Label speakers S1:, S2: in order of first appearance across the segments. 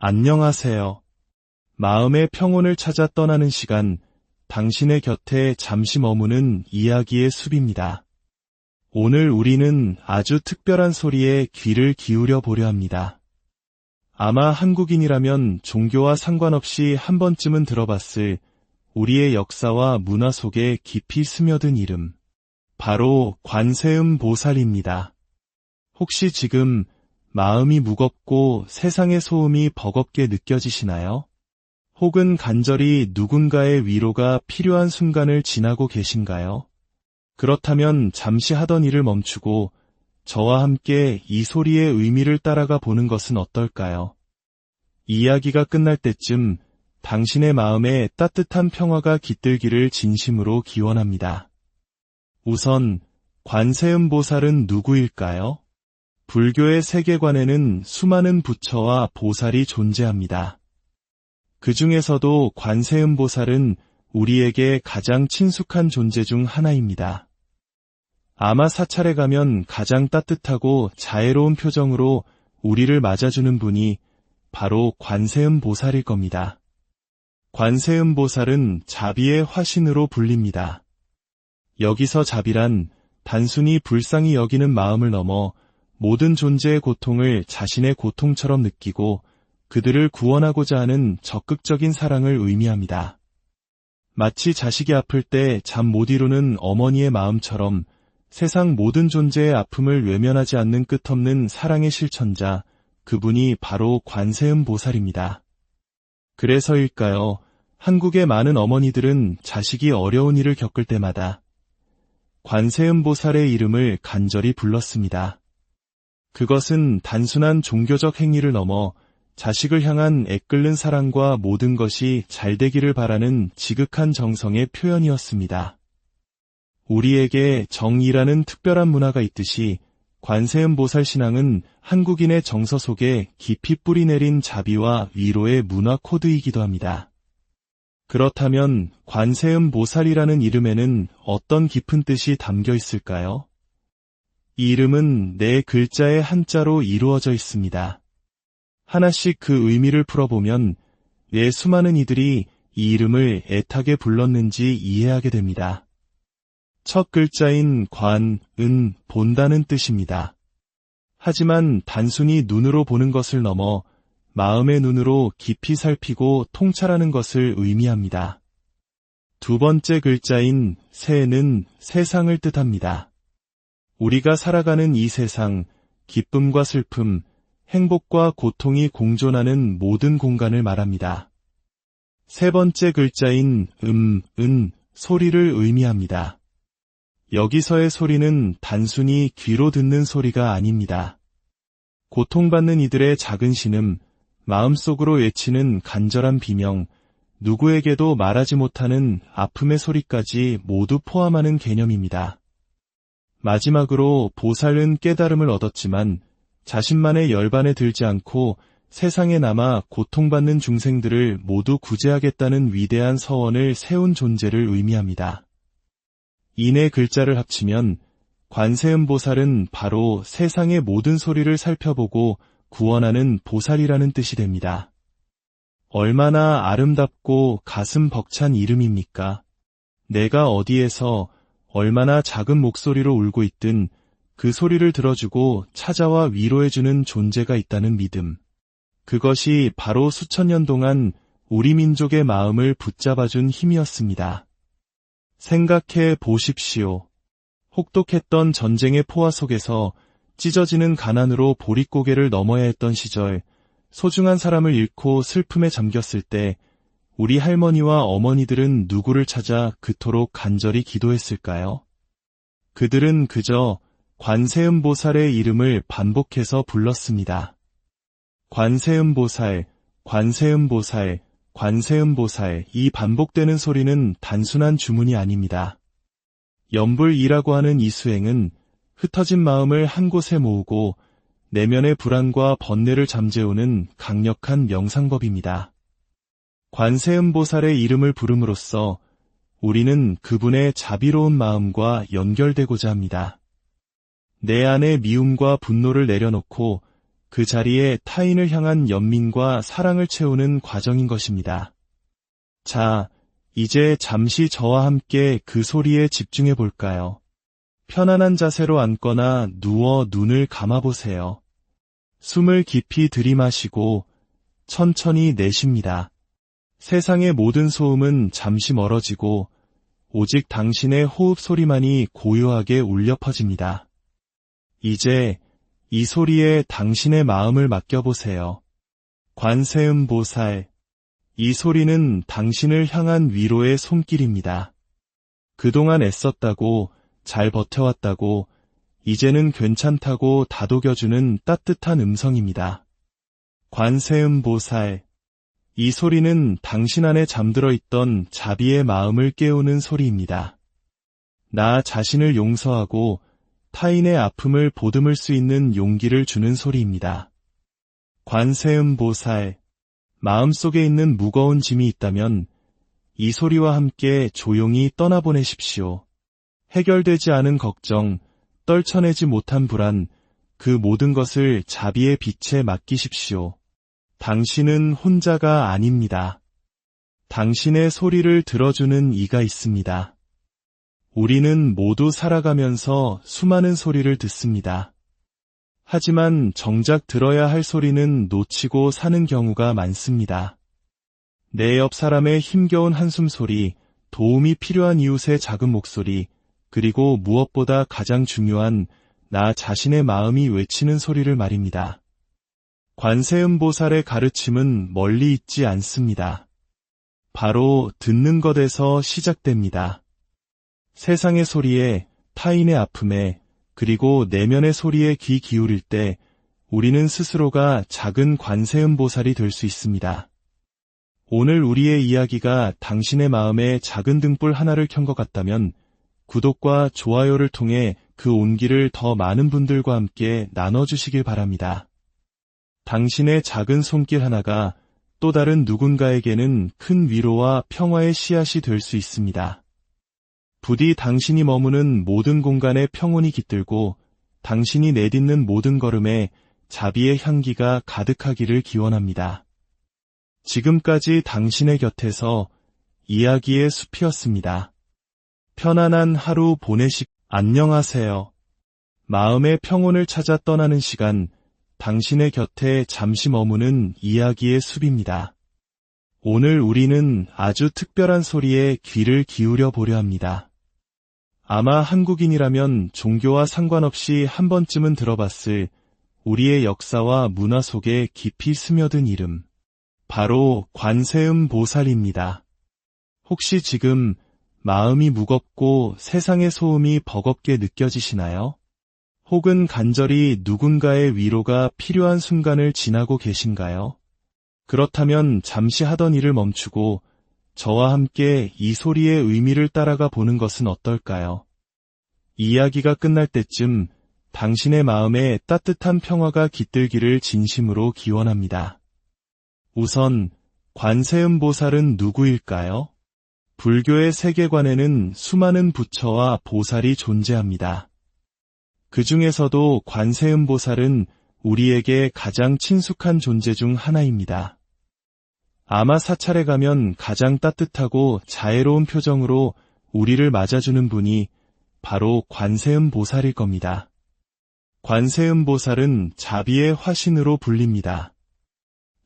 S1: 안녕하세요. 마음의 평온을 찾아 떠나는 시간, 당신의 곁에 잠시 머무는 이야기의 숲입니다. 오늘 우리는 아주 특별한 소리에 귀를 기울여 보려 합니다. 아마 한국인이라면 종교와 상관없이 한 번쯤은 들어봤을 우리의 역사와 문화 속에 깊이 스며든 이름, 바로 관세음 보살입니다. 혹시 지금 마음이 무겁고 세상의 소음이 버겁게 느껴지시나요? 혹은 간절히 누군가의 위로가 필요한 순간을 지나고 계신가요? 그렇다면 잠시 하던 일을 멈추고 저와 함께 이 소리의 의미를 따라가 보는 것은 어떨까요? 이야기가 끝날 때쯤 당신의 마음에 따뜻한 평화가 깃들기를 진심으로 기원합니다. 우선 관세음 보살은 누구일까요? 불교의 세계관에는 수많은 부처와 보살이 존재합니다. 그 중에서도 관세음 보살은 우리에게 가장 친숙한 존재 중 하나입니다. 아마 사찰에 가면 가장 따뜻하고 자애로운 표정으로 우리를 맞아주는 분이 바로 관세음 보살일 겁니다. 관세음 보살은 자비의 화신으로 불립니다. 여기서 자비란 단순히 불쌍히 여기는 마음을 넘어 모든 존재의 고통을 자신의 고통처럼 느끼고 그들을 구원하고자 하는 적극적인 사랑을 의미합니다. 마치 자식이 아플 때 잠 못 이루는 어머니의 마음처럼 세상 모든 존재의 아픔을 외면하지 않는 끝없는 사랑의 실천자, 그분이 바로 관세음 보살입니다. 그래서일까요? 한국의 많은 어머니들은 자식이 어려운 일을 겪을 때마다 관세음 보살의 이름을 간절히 불렀습니다. 그것은 단순한 종교적 행위를 넘어 자식을 향한 애끓는 사랑과 모든 것이 잘 되기를 바라는 지극한 정성의 표현이었습니다. 우리에게 정이라는 특별한 문화가 있듯이 관세음 보살 신앙은 한국인의 정서 속에 깊이 뿌리내린 자비와 위로의 문화 코드이기도 합니다. 그렇다면 관세음 보살이라는 이름에는 어떤 깊은 뜻이 담겨 있을까요? 이 이름은 네 글자의 한자로 이루어져 있습니다. 하나씩 그 의미를 풀어보면 왜 수많은 이들이 이 이름을 애타게 불렀는지 이해하게 됩니다. 첫 글자인 관, 은, 본다는 뜻입니다. 하지만 단순히 눈으로 보는 것을 넘어 마음의 눈으로 깊이 살피고 통찰하는 것을 의미합니다. 두 번째 글자인 세는 세상을 뜻합니다. 우리가 살아가는 이 세상, 기쁨과 슬픔, 행복과 고통이 공존하는 모든 공간을 말합니다. 세 번째 글자인 은, 소리를 의미합니다. 여기서의 소리는 단순히 귀로 듣는 소리가 아닙니다. 고통받는 이들의 작은 신음, 마음속으로 외치는 간절한 비명, 누구에게도 말하지 못하는 아픔의 소리까지 모두 포함하는 개념입니다. 마지막으로 보살은 깨달음을 얻었지만 자신만의 열반에 들지 않고 세상에 남아 고통받는 중생들을 모두 구제하겠다는 위대한 서원을 세운 존재를 의미합니다. 이 네 글자를 합치면 관세음 보살은 바로 세상의 모든 소리를 살펴보고 구원하는 보살이라는 뜻이 됩니다. 얼마나 아름답고 가슴 벅찬 이름입니까? 내가 어디에서 얼마나 작은 목소리로 울고 있든 그 소리를 들어주고 찾아와 위로해주는 존재가 있다는 믿음. 그것이 바로 수천 년 동안 우리 민족의 마음을 붙잡아준 힘이었습니다. 생각해 보십시오. 혹독했던 전쟁의 포화 속에서 찢어지는 가난으로 보릿고개를 넘어야 했던 시절, 소중한 사람을 잃고 슬픔에 잠겼을 때 우리 할머니와 어머니들은 누구를 찾아 그토록 간절히 기도했을까요? 그들은 그저 관세음 보살의 이름을 반복해서 불렀습니다. 관세음 보살, 관세음 보살, 관세음 보살, 이 반복되는 소리는 단순한 주문이 아닙니다. 염불이라고 하는 이 수행은 흩어진 마음을 한 곳에 모으고 내면의 불안과 번뇌를 잠재우는 강력한 명상법입니다. 관세음 보살의 이름을 부름으로써 우리는 그분의 자비로운 마음과 연결되고자 합니다. 내 안의 미움과 분노를 내려놓고 그 자리에 타인을 향한 연민과 사랑을 채우는 과정인 것입니다. 자, 이제 잠시 저와 함께 그 소리에 집중해 볼까요? 편안한 자세로 앉거나 누워 눈을 감아보세요. 숨을 깊이 들이마시고 천천히 내쉽니다. 세상의 모든 소음은 잠시 멀어지고 오직 당신의 호흡 소리만이 고요하게 울려 퍼집니다. 이제 이 소리에 당신의 마음을 맡겨보세요. 관세음보살, 이 소리는 당신을 향한 위로의 손길입니다. 그동안 애썼다고, 잘 버텨왔다고, 이제는 괜찮다고 다독여주는 따뜻한 음성입니다. 관세음보살, 이 소리는 당신 안에 잠들어 있던 자비의 마음을 깨우는 소리입니다. 나 자신을 용서하고 타인의 아픔을 보듬을 수 있는 용기를 주는 소리입니다. 관세음보살, 마음속에 있는 무거운 짐이 있다면 이 소리와 함께 조용히 떠나보내십시오. 해결되지 않은 걱정, 떨쳐내지 못한 불안, 그 모든 것을 자비의 빛에 맡기십시오. 당신은 혼자가 아닙니다. 당신의 소리를 들어주는 이가 있습니다. 우리는 모두 살아가면서 수많은 소리를 듣습니다. 하지만 정작 들어야 할 소리는 놓치고 사는 경우가 많습니다. 내 옆 사람의 힘겨운 한숨 소리, 도움이 필요한 이웃의 작은 목소리, 그리고 무엇보다 가장 중요한 나 자신의 마음이 외치는 소리를 말입니다. 관세음보살의 가르침은 멀리 있지 않습니다. 바로 듣는 것에서 시작됩니다. 세상의 소리에, 타인의 아픔에, 그리고 내면의 소리에 귀 기울일 때 우리는 스스로가 작은 관세음보살이 될 수 있습니다. 오늘 우리의 이야기가 당신의 마음에 작은 등불 하나를 켠 것 같다면 구독과 좋아요를 통해 그 온기를 더 많은 분들과 함께 나눠주시길 바랍니다. 당신의 작은 손길 하나가 또 다른 누군가에게는 큰 위로와 평화의 씨앗이 될 수 있습니다. 부디 당신이 머무는 모든 공간에 평온이 깃들고 당신이 내딛는 모든 걸음에 자비의 향기가 가득하기를 기원합니다. 지금까지 당신의 곁에서 이야기의 숲이었습니다. 편안한 하루 안녕하세요. 마음의 평온을 찾아 떠나는 시간, 당신의 곁에 잠시 머무는 이야기의 숲입니다. 오늘 우리는 아주 특별한 소리에 귀를 기울여 보려 합니다. 아마 한국인이라면 종교와 상관없이 한 번쯤은 들어봤을 우리의 역사와 문화 속에 깊이 스며든 이름, 바로 관세음보살입니다. 혹시 지금 마음이 무겁고 세상의 소음이 버겁게 느껴지시나요? 혹은 간절히 누군가의 위로가 필요한 순간을 지나고 계신가요? 그렇다면 잠시 하던 일을 멈추고 저와 함께 이 소리의 의미를 따라가 보는 것은 어떨까요? 이야기가 끝날 때쯤 당신의 마음에 따뜻한 평화가 깃들기를 진심으로 기원합니다. 우선 관세음보살은 누구일까요? 불교의 세계관에는 수많은 부처와 보살이 존재합니다. 그 중에서도 관세음보살은 우리에게 가장 친숙한 존재 중 하나입니다. 아마 사찰에 가면 가장 따뜻하고 자애로운 표정으로 우리를 맞아주는 분이 바로 관세음보살일 겁니다. 관세음보살은 자비의 화신으로 불립니다.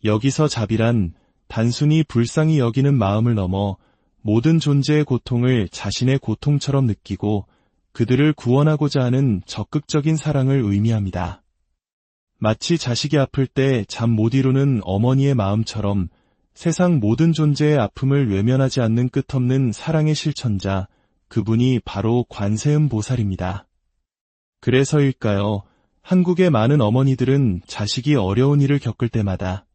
S1: 여기서 자비란 단순히 불쌍히 여기는 마음을 넘어 모든 존재의 고통을 자신의 고통처럼 느끼고 그들을 구원하고자 하는 적극적인 사랑을 의미합니다. 마치 자식이 아플 때 잠 못 이루는 어머니의 마음처럼 세상 모든 존재의 아픔을 외면하지 않는 끝없는 사랑의 실천자, 그분이 바로 관세음보살입니다. 그래서일까요? 한국의 많은 어머니들은 자식이 어려운 일을 겪을 때마다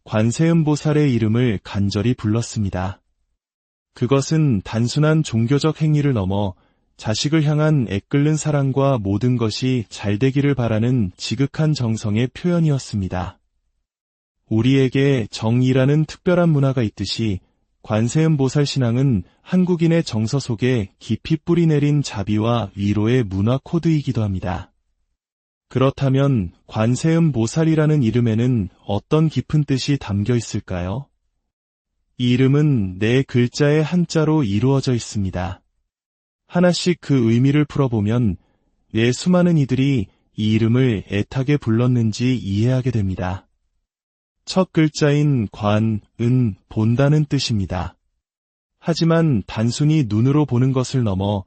S1: 관세음보살의 이름을 간절히 불렀습니다. 그것은 단순한 종교적 행위를 넘어 자식을 향한 애끓는 사랑과 모든 것이 잘 되기를 바라는 지극한 정성의 표현이었습니다. 우리에게 정이라는 특별한 문화가 있듯이 관세음보살 신앙은 한국인의 정서 속에 깊이 뿌리내린 자비와 위로의 문화 코드이기도 합니다. 그렇다면 관세음보살이라는 이름에는 어떤 깊은 뜻이 담겨 있을까요? 이 이름은 네 글자의 한자로 이루어져 있습니다. 하나씩 그 의미를 풀어보면 왜 수많은 이들이 이 이름을 애타게 불렀는지 이해하게 됩니다. 첫 글자인 관, 은, 본다는 뜻입니다. 하지만 단순히 눈으로 보는 것을 넘어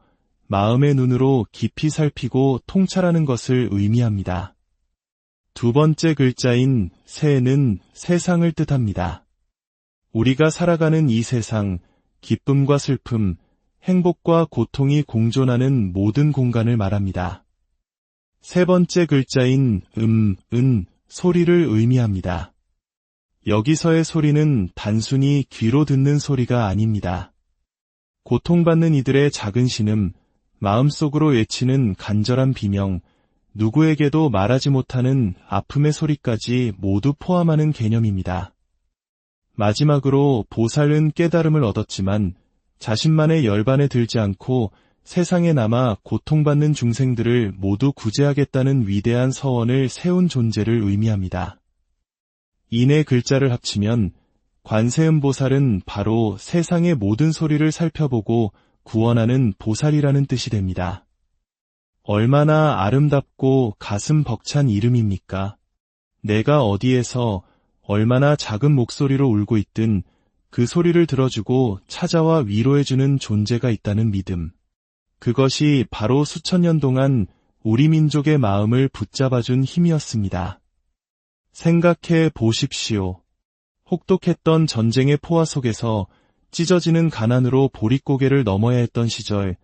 S1: 마음의 눈으로 깊이 살피고 통찰하는 것을 의미합니다. 두 번째 글자인 세는 세상을 뜻합니다. 우리가 살아가는 이 세상, 기쁨과 슬픔, 행복과 고통이 공존하는 모든 공간을 말합니다. 세 번째 글자인 은, 소리를 의미합니다. 여기서의 소리는 단순히 귀로 듣는 소리가 아닙니다. 고통받는 이들의 작은 신음, 마음속으로 외치는 간절한 비명, 누구에게도 말하지 못하는 아픔의 소리까지 모두 포함하는 개념입니다. 마지막으로 보살은 깨달음을 얻었지만 자신만의 열반에 들지 않고 세상에 남아 고통받는 중생들을 모두 구제하겠다는 위대한 서원을 세운 존재를 의미합니다. 이 네 글자를 합치면 관세음보살은 바로 세상의 모든 소리를 살펴보고 구원하는 보살이라는 뜻이 됩니다. 얼마나 아름답고 가슴 벅찬 이름입니까? 내가 어디에서 얼마나 작은 목소리로 울고 있든 그 소리를 들어주고 찾아와 위로해주는 존재가 있다는 믿음. 그것이 바로 수천 년 동안 우리 민족의 마음을 붙잡아준 힘이었습니다. 생각해 보십시오. 혹독했던 전쟁의 포화 속에서 찢어지는 가난으로 보릿고개를 넘어야 했던 시절,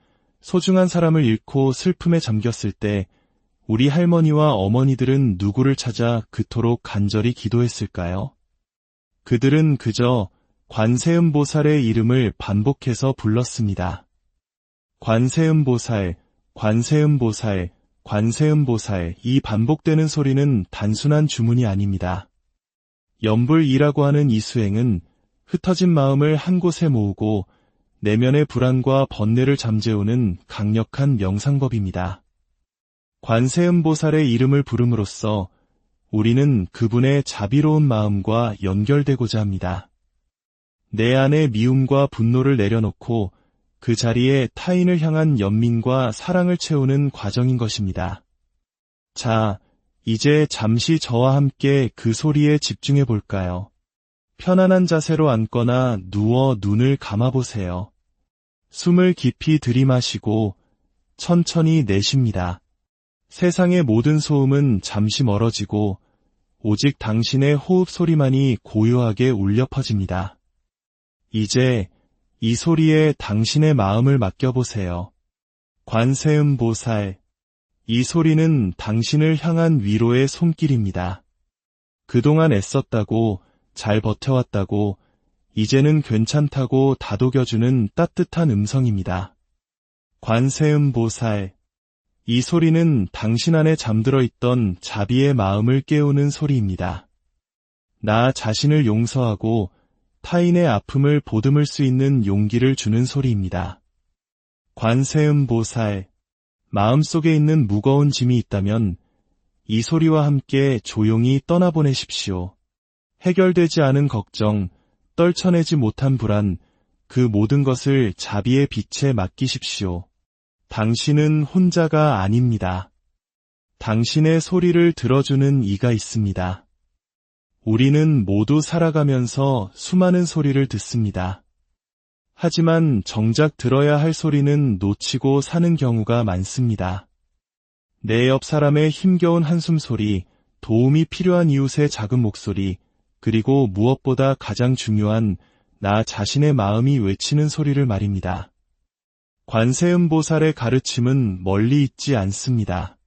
S1: 소중한 사람을 잃고 슬픔에 잠겼을 때 우리 할머니와 어머니들은 누구를 찾아 그토록 간절히 기도했을까요? 그들은 그저 관세음보살의 이름을 반복해서 불렀습니다. 관세음보살, 관세음보살, 관세음보살, 이 반복되는 소리는 단순한 주문이 아닙니다. 염불이라고 하는 이 수행은 흩어진 마음을 한 곳에 모으고 내면의 불안과 번뇌를 잠재우는 강력한 명상법입니다. 관세음보살의 이름을 부름으로써 우리는 그분의 자비로운 마음과 연결되고자 합니다. 내 안의 미움과 분노를 내려놓고 그 자리에 타인을 향한 연민과 사랑을 채우는 과정인 것입니다. 자, 이제 잠시 저와 함께 그 소리에 집중해 볼까요? 편안한 자세로 앉거나 누워 눈을 감아보세요. 숨을 깊이 들이마시고 천천히 내쉽니다. 세상의 모든 소음은 잠시 멀어지고 오직 당신의 호흡 소리만이 고요하게 울려 퍼집니다. 이제 이 소리에 당신의 마음을 맡겨보세요. 관세음보살, 이 소리는 당신을 향한 위로의 손길입니다. 그동안 애썼다고, 잘 버텨왔다고, 이제는 괜찮다고 다독여주는 따뜻한 음성입니다. 관세음보살, 이 소리는 당신 안에 잠들어 있던 자비의 마음을 깨우는 소리입니다. 나 자신을 용서하고 타인의 아픔을 보듬을 수 있는 용기를 주는 소리입니다. 관세음보살, 마음속에 있는 무거운 짐이 있다면 이 소리와 함께 조용히 떠나보내십시오. 해결되지 않은 걱정, 떨쳐내지 못한 불안, 그 모든 것을 자비의 빛에 맡기십시오. 당신은 혼자가 아닙니다. 당신의 소리를 들어주는 이가 있습니다. 우리는 모두 살아가면서 수많은 소리를 듣습니다. 하지만 정작 들어야 할 소리는 놓치고 사는 경우가 많습니다. 내 옆 사람의 힘겨운 한숨 소리, 도움이 필요한 이웃의 작은 목소리, 그리고 무엇보다 가장 중요한 나 자신의 마음이 외치는 소리를 말입니다. 관세음보살의 가르침은 멀리 있지 않습니다.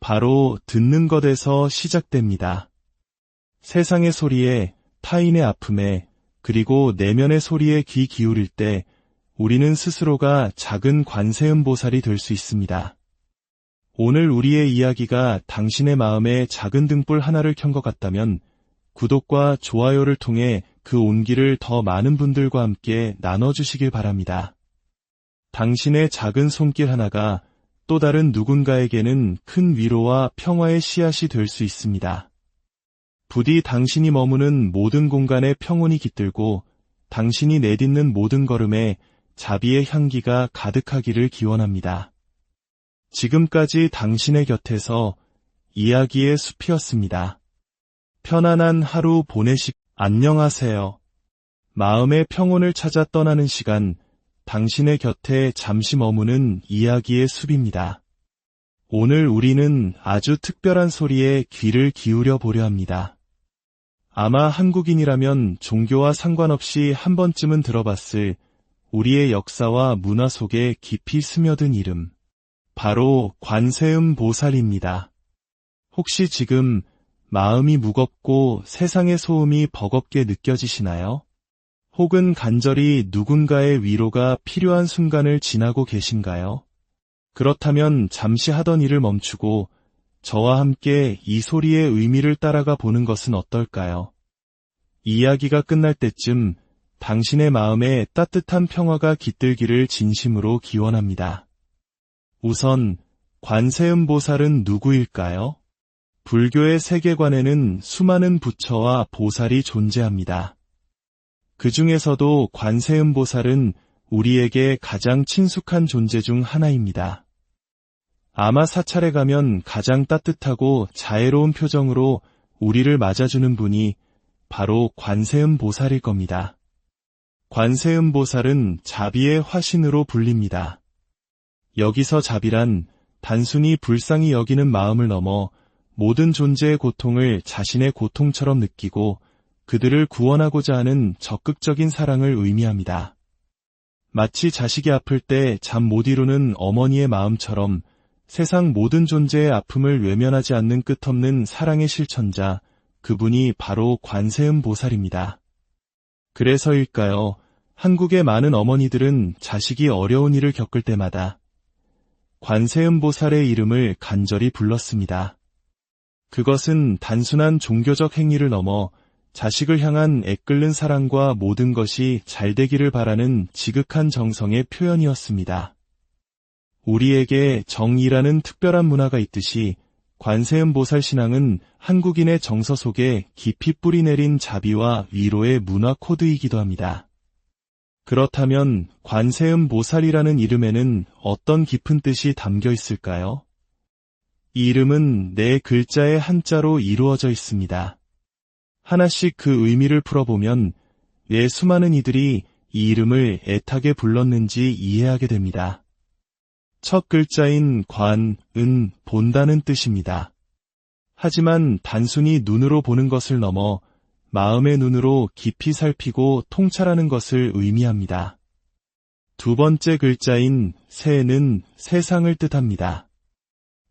S1: 바로 듣는 것에서 시작됩니다. 세상의 소리에, 타인의 아픔에, 그리고 내면의 소리에 귀 기울일 때 우리는 스스로가 작은 관세음보살이 될 수 있습니다. 오늘 우리의 이야기가 당신의 마음에 작은 등불 하나를 켠 것 같다면 구독과 좋아요를 통해 그 온기를 더 많은 분들과 함께 나눠주시길 바랍니다. 당신의 작은 손길 하나가 또 다른 누군가에게는 큰 위로와 평화의 씨앗이 될 수 있습니다. 부디 당신이 머무는 모든 공간에 평온이 깃들고 당신이 내딛는 모든 걸음에 자비의 향기가 가득하기를 기원합니다. 지금까지 당신의 곁에서 이야기의 숲이었습니다. 편안한 하루 안녕하세요. 마음의 평온을 찾아 떠나는 시간, 당신의 곁에 잠시 머무는 이야기의 숲입니다. 오늘 우리는 아주 특별한 소리에 귀를 기울여 보려 합니다. 아마 한국인이라면 종교와 상관없이 한 번쯤은 들어봤을 우리의 역사와 문화 속에 깊이 스며든 이름, 바로 관세음 보살입니다. 혹시 지금 마음이 무겁고 세상의 소음이 버겁게 느껴지시나요? 혹은 간절히 누군가의 위로가 필요한 순간을 지나고 계신가요? 그렇다면 잠시 하던 일을 멈추고 저와 함께 이 소리의 의미를 따라가 보는 것은 어떨까요? 이야기가 끝날 때쯤 당신의 마음에 따뜻한 평화가 깃들기를 진심으로 기원합니다. 우선 관세음 보살은 누구일까요? 불교의 세계관에는 수많은 부처와 보살이 존재합니다. 그 중에서도 관세음 보살은 우리에게 가장 친숙한 존재 중 하나입니다. 아마 사찰에 가면 가장 따뜻하고 자애로운 표정으로 우리를 맞아주는 분이 바로 관세음 보살일 겁니다. 관세음 보살은 자비의 화신으로 불립니다. 여기서 자비란 단순히 불쌍히 여기는 마음을 넘어 모든 존재의 고통을 자신의 고통처럼 느끼고 그들을 구원하고자 하는 적극적인 사랑을 의미합니다. 마치 자식이 아플 때 잠 못 이루는 어머니의 마음처럼 세상 모든 존재의 아픔을 외면하지 않는 끝없는 사랑의 실천자, 그분이 바로 관세음 보살입니다. 그래서일까요? 한국의 많은 어머니들은 자식이 어려운 일을 겪을 때마다 관세음 보살의 이름을 간절히 불렀습니다. 그것은 단순한 종교적 행위를 넘어 자식을 향한 애끓는 사랑과 모든 것이 잘 되기를 바라는 지극한 정성의 표현이었습니다. 우리에게 정이라는 특별한 문화가 있듯이 관세음 보살 신앙은 한국인의 정서 속에 깊이 뿌리내린 자비와 위로의 문화 코드이기도 합니다. 그렇다면 관세음 보살이라는 이름에는 어떤 깊은 뜻이 담겨 있을까요? 이 이름은 네 글자의 한자로 이루어져 있습니다. 하나씩 그 의미를 풀어보면 왜 수많은 이들이 이 이름을 애타게 불렀는지 이해하게 됩니다. 첫 글자인 관, 은, 본다는 뜻입니다. 하지만 단순히 눈으로 보는 것을 넘어 마음의 눈으로 깊이 살피고 통찰하는 것을 의미합니다. 두 번째 글자인 세는 세상을 뜻합니다.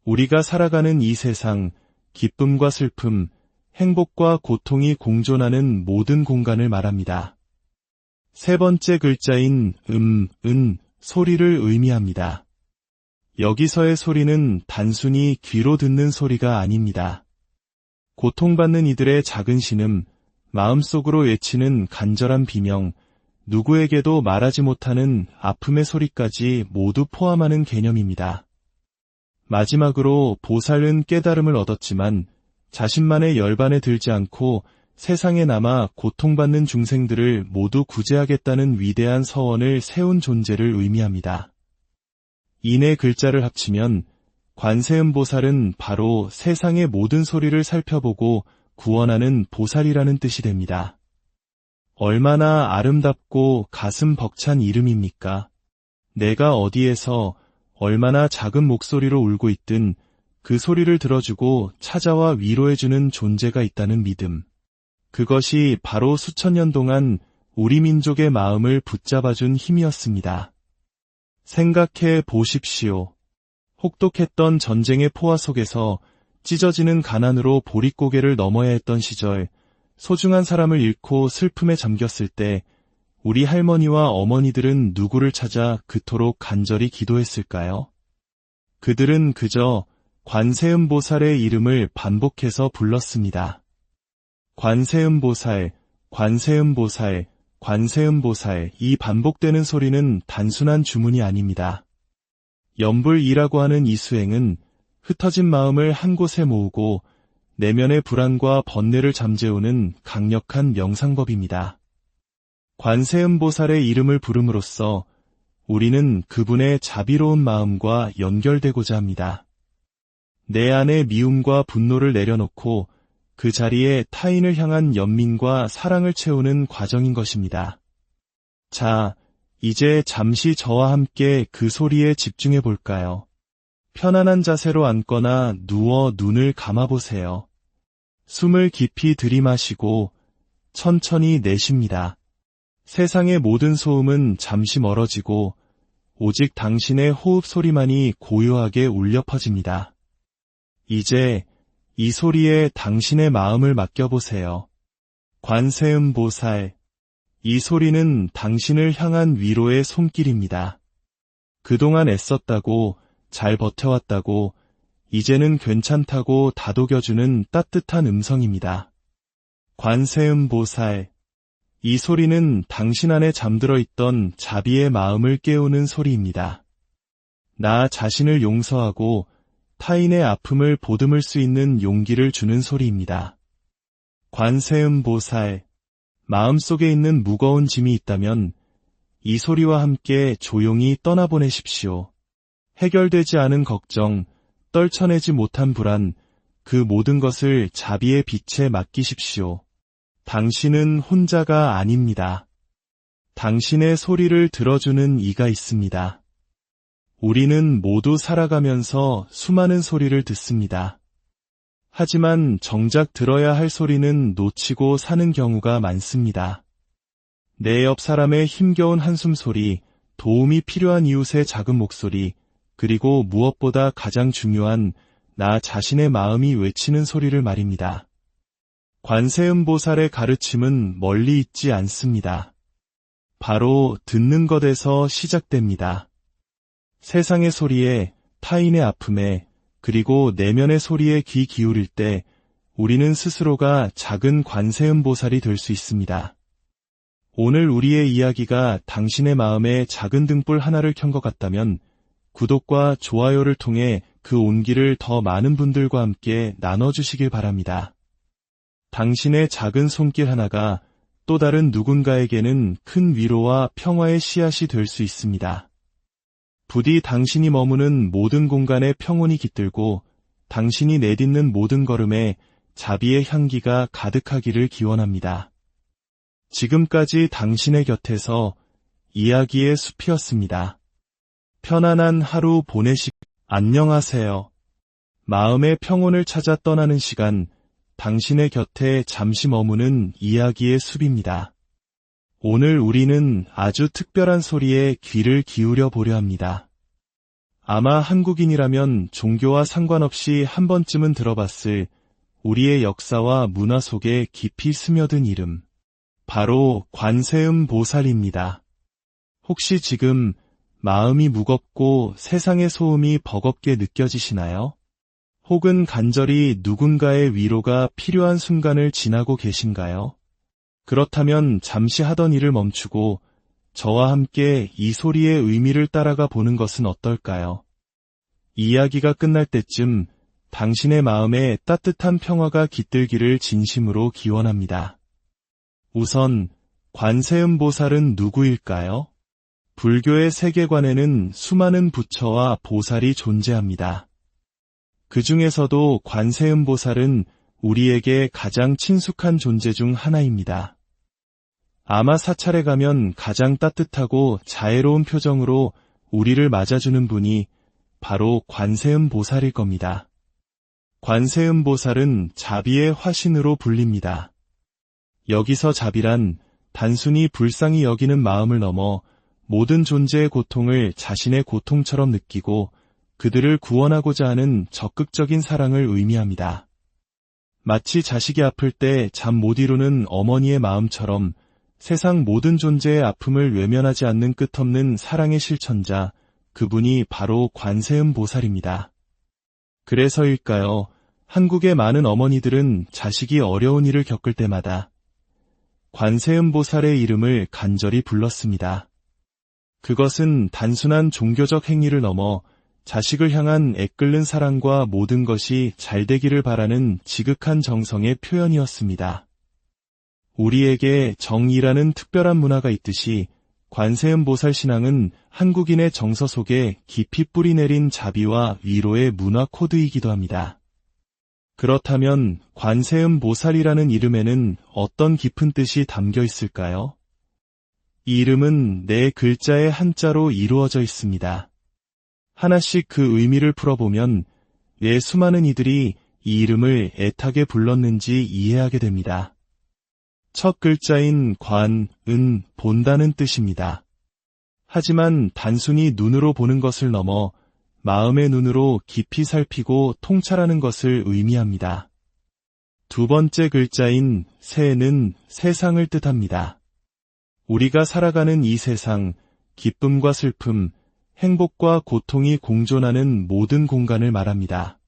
S1: 우리가 살아가는 이 세상, 기쁨과 슬픔, 행복과 고통이 공존하는 모든 공간을 말합니다. 세 번째 글자인 은, 소리를 의미합니다. 여기서의 소리는 단순히 귀로 듣는 소리가 아닙니다. 고통받는 이들의 작은 신음, 마음속으로 외치는 간절한 비명, 누구에게도 말하지 못하는 아픔의 소리까지 모두 포함하는 개념입니다. 마지막으로 보살은 깨달음을 얻었지만 자신만의 열반에 들지 않고 세상에 남아 고통받는 중생들을 모두 구제하겠다는 위대한 서원을 세운 존재를 의미합니다. 이 네 글자를 합치면 관세음 보살은 바로 세상의 모든 소리를 살펴보고 구원하는 보살이라는 뜻이 됩니다. 얼마나 아름답고 가슴 벅찬 이름입니까? 내가 어디에서 얼마나 작은 목소리로 울고 있든 그 소리를 들어주고 찾아와 위로해주는 존재가 있다는 믿음. 그것이 바로 수천 년 동안 우리 민족의 마음을 붙잡아준 힘이었습니다. 생각해 보십시오. 혹독했던 전쟁의 포화 속에서 찢어지는 가난으로 보릿고개를 넘어야 했던 시절, 소중한 사람을 잃고 슬픔에 잠겼을 때 우리 할머니와 어머니들은 누구를 찾아 그토록 간절히 기도했을까요? 그들은 그저 관세음 보살의 이름을 반복해서 불렀습니다. 관세음 보살, 관세음 보살, 관세음 보살, 이 반복되는 소리는 단순한 주문이 아닙니다. 염불이라고 하는 이 수행은 흩어진 마음을 한 곳에 모으고 내면의 불안과 번뇌를 잠재우는 강력한 명상법입니다. 관세음보살의 이름을 부름으로써 우리는 그분의 자비로운 마음과 연결되고자 합니다. 내 안의 미움과 분노를 내려놓고 그 자리에 타인을 향한 연민과 사랑을 채우는 과정인 것입니다. 자, 이제 잠시 저와 함께 그 소리에 집중해 볼까요? 편안한 자세로 앉거나 누워 눈을 감아보세요. 숨을 깊이 들이마시고 천천히 내쉽니다. 세상의 모든 소음은 잠시 멀어지고 오직 당신의 호흡 소리만이 고요하게 울려 퍼집니다. 이제 이 소리에 당신의 마음을 맡겨보세요. 관세음보살, 이 소리는 당신을 향한 위로의 손길입니다. 그동안 애썼다고, 잘 버텨왔다고, 이제는 괜찮다고 다독여주는 따뜻한 음성입니다. 관세음보살, 이 소리는 당신 안에 잠들어 있던 자비의 마음을 깨우는 소리입니다. 나 자신을 용서하고 타인의 아픔을 보듬을 수 있는 용기를 주는 소리입니다. 관세음보살, 마음속에 있는 무거운 짐이 있다면 이 소리와 함께 조용히 떠나보내십시오. 해결되지 않은 걱정, 떨쳐내지 못한 불안, 그 모든 것을 자비의 빛에 맡기십시오. 당신은 혼자가 아닙니다. 당신의 소리를 들어주는 이가 있습니다. 우리는 모두 살아가면서 수많은 소리를 듣습니다. 하지만 정작 들어야 할 소리는 놓치고 사는 경우가 많습니다. 내 옆 사람의 힘겨운 한숨 소리, 도움이 필요한 이웃의 작은 목소리, 그리고 무엇보다 가장 중요한 나 자신의 마음이 외치는 소리를 말입니다. 관세음보살의 가르침은 멀리 있지 않습니다. 바로 듣는 것에서 시작됩니다. 세상의 소리에, 타인의 아픔에, 그리고 내면의 소리에 귀 기울일 때 우리는 스스로가 작은 관세음보살이 될 수 있습니다. 오늘 우리의 이야기가 당신의 마음에 작은 등불 하나를 켠 것 같다면 구독과 좋아요를 통해 그 온기를 더 많은 분들과 함께 나눠주시길 바랍니다. 당신의 작은 손길 하나가 또 다른 누군가에게는 큰 위로와 평화의 씨앗이 될 수 있습니다. 부디 당신이 머무는 모든 공간에 평온이 깃들고 당신이 내딛는 모든 걸음에 자비의 향기가 가득하기를 기원합니다. 지금까지 당신의 곁에서 이야기의 숲이었습니다. 편안한 하루 안녕하세요. 마음의 평온을 찾아 떠나는 시간, 당신의 곁에 잠시 머무는 이야기의 숲입니다. 오늘 우리는 아주 특별한 소리에 귀를 기울여 보려 합니다. 아마 한국인이라면 종교와 상관없이 한 번쯤은 들어봤을 우리의 역사와 문화 속에 깊이 스며든 이름. 바로 관세음보살입니다. 혹시 지금 마음이 무겁고 세상의 소음이 버겁게 느껴지시나요? 혹은 간절히 누군가의 위로가 필요한 순간을 지나고 계신가요? 그렇다면 잠시 하던 일을 멈추고 저와 함께 이 소리의 의미를 따라가 보는 것은 어떨까요? 이야기가 끝날 때쯤 당신의 마음에 따뜻한 평화가 깃들기를 진심으로 기원합니다. 우선 관세음보살은 누구일까요? 불교의 세계관에는 수많은 부처와 보살이 존재합니다. 그 중에서도 관세음보살은 우리에게 가장 친숙한 존재 중 하나입니다. 아마 사찰에 가면 가장 따뜻하고 자애로운 표정으로 우리를 맞아주는 분이 바로 관세음보살일 겁니다. 관세음보살은 자비의 화신으로 불립니다. 여기서 자비란 단순히 불쌍히 여기는 마음을 넘어 모든 존재의 고통을 자신의 고통처럼 느끼고 그들을 구원하고자 하는 적극적인 사랑을 의미합니다. 마치 자식이 아플 때 잠 못 이루는 어머니의 마음처럼 세상 모든 존재의 아픔을 외면하지 않는 끝없는 사랑의 실천자, 그분이 바로 관세음보살입니다. 그래서일까요? 한국의 많은 어머니들은 자식이 어려운 일을 겪을 때마다 관세음보살의 이름을 간절히 불렀습니다. 그것은 단순한 종교적 행위를 넘어 자식을 향한 애끓는 사랑과 모든 것이 잘 되기를 바라는 지극한 정성의 표현이었습니다. 우리에게 정이라는 특별한 문화가 있듯이 관세음보살 신앙은 한국인의 정서 속에 깊이 뿌리내린 자비와 위로의 문화 코드이기도 합니다. 그렇다면 관세음보살이라는 이름에는 어떤 깊은 뜻이 담겨 있을까요? 이 이름은 네 글자의 한자로 이루어져 있습니다. 하나씩 그 의미를 풀어보면 왜 수많은 이들이 이 이름을 애타게 불렀는지 이해하게 됩니다. 첫 글자인 관, 은, 본다는 뜻입니다. 하지만 단순히 눈으로 보는 것을 넘어 마음의 눈으로 깊이 살피고 통찰하는 것을 의미합니다. 두 번째 글자인 세는 세상을 뜻합니다. 우리가 살아가는 이 세상, 기쁨과 슬픔, 행복과 고통이 공존하는 모든 공간을 말합니다.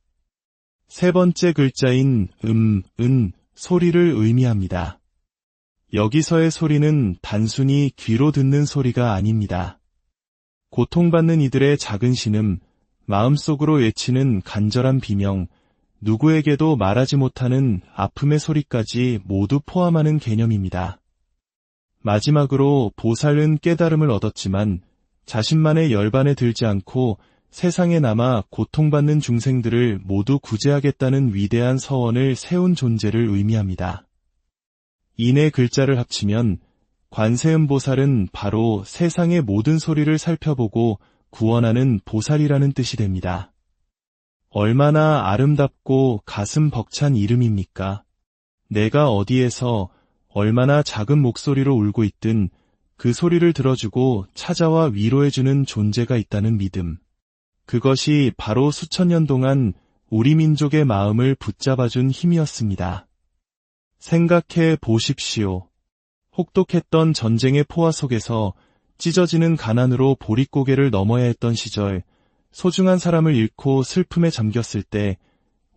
S1: 세 번째 글자인 은, 소리를 의미합니다. 여기서의 소리는 단순히 귀로 듣는 소리가 아닙니다. 고통받는 이들의 작은 신음, 마음속으로 외치는 간절한 비명, 누구에게도 말하지 못하는 아픔의 소리까지 모두 포함하는 개념입니다. 마지막으로 보살은 깨달음을 얻었지만 자신만의 열반에 들지 않고 세상에 남아 고통받는 중생들을 모두 구제하겠다는 위대한 서원을 세운 존재를 의미합니다. 이 네 글자를 합치면 관세음보살은 바로 세상의 모든 소리를 살펴보고 구원하는 보살이라는 뜻이 됩니다. 얼마나 아름답고 가슴 벅찬 이름입니까? 내가 어디에서 얼마나 작은 목소리로 울고 있든 그 소리를 들어주고 찾아와 위로해주는 존재가 있다는 믿음. 그것이 바로 수천 년 동안 우리 민족의 마음을 붙잡아준 힘이었습니다. 생각해 보십시오. 혹독했던 전쟁의 포화 속에서 찢어지는 가난으로 보릿고개를 넘어야 했던 시절, 소중한 사람을 잃고 슬픔에 잠겼을 때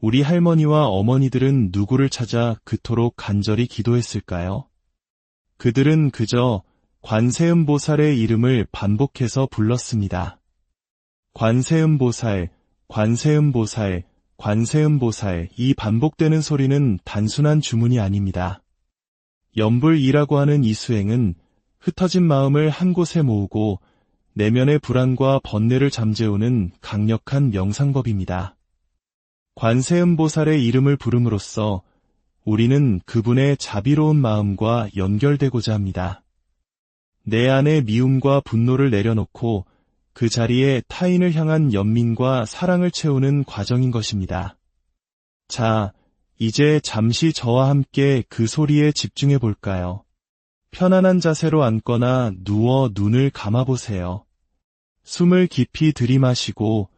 S1: 우리 할머니와 어머니들은 누구를 찾아 그토록 간절히 기도했을까요? 그들은 그저 관세음보살의 이름을 반복해서 불렀습니다. 관세음보살, 관세음보살, 관세음보살, 이 반복되는 소리는 단순한 주문이 아닙니다. 염불이라고 하는 이 수행은 흩어진 마음을 한 곳에 모으고 내면의 불안과 번뇌를 잠재우는 강력한 명상법입니다. 관세음보살의 이름을 부름으로써 우리는 그분의 자비로운 마음과 연결되고자 합니다. 내 안의 미움과 분노를 내려놓고 그 자리에 타인을 향한 연민과 사랑을 채우는 과정인 것입니다. 자, 이제 잠시 저와 함께 그 소리에 집중해 볼까요? 편안한 자세로 앉거나 누워 눈을 감아보세요. 숨을 깊이 들이마시고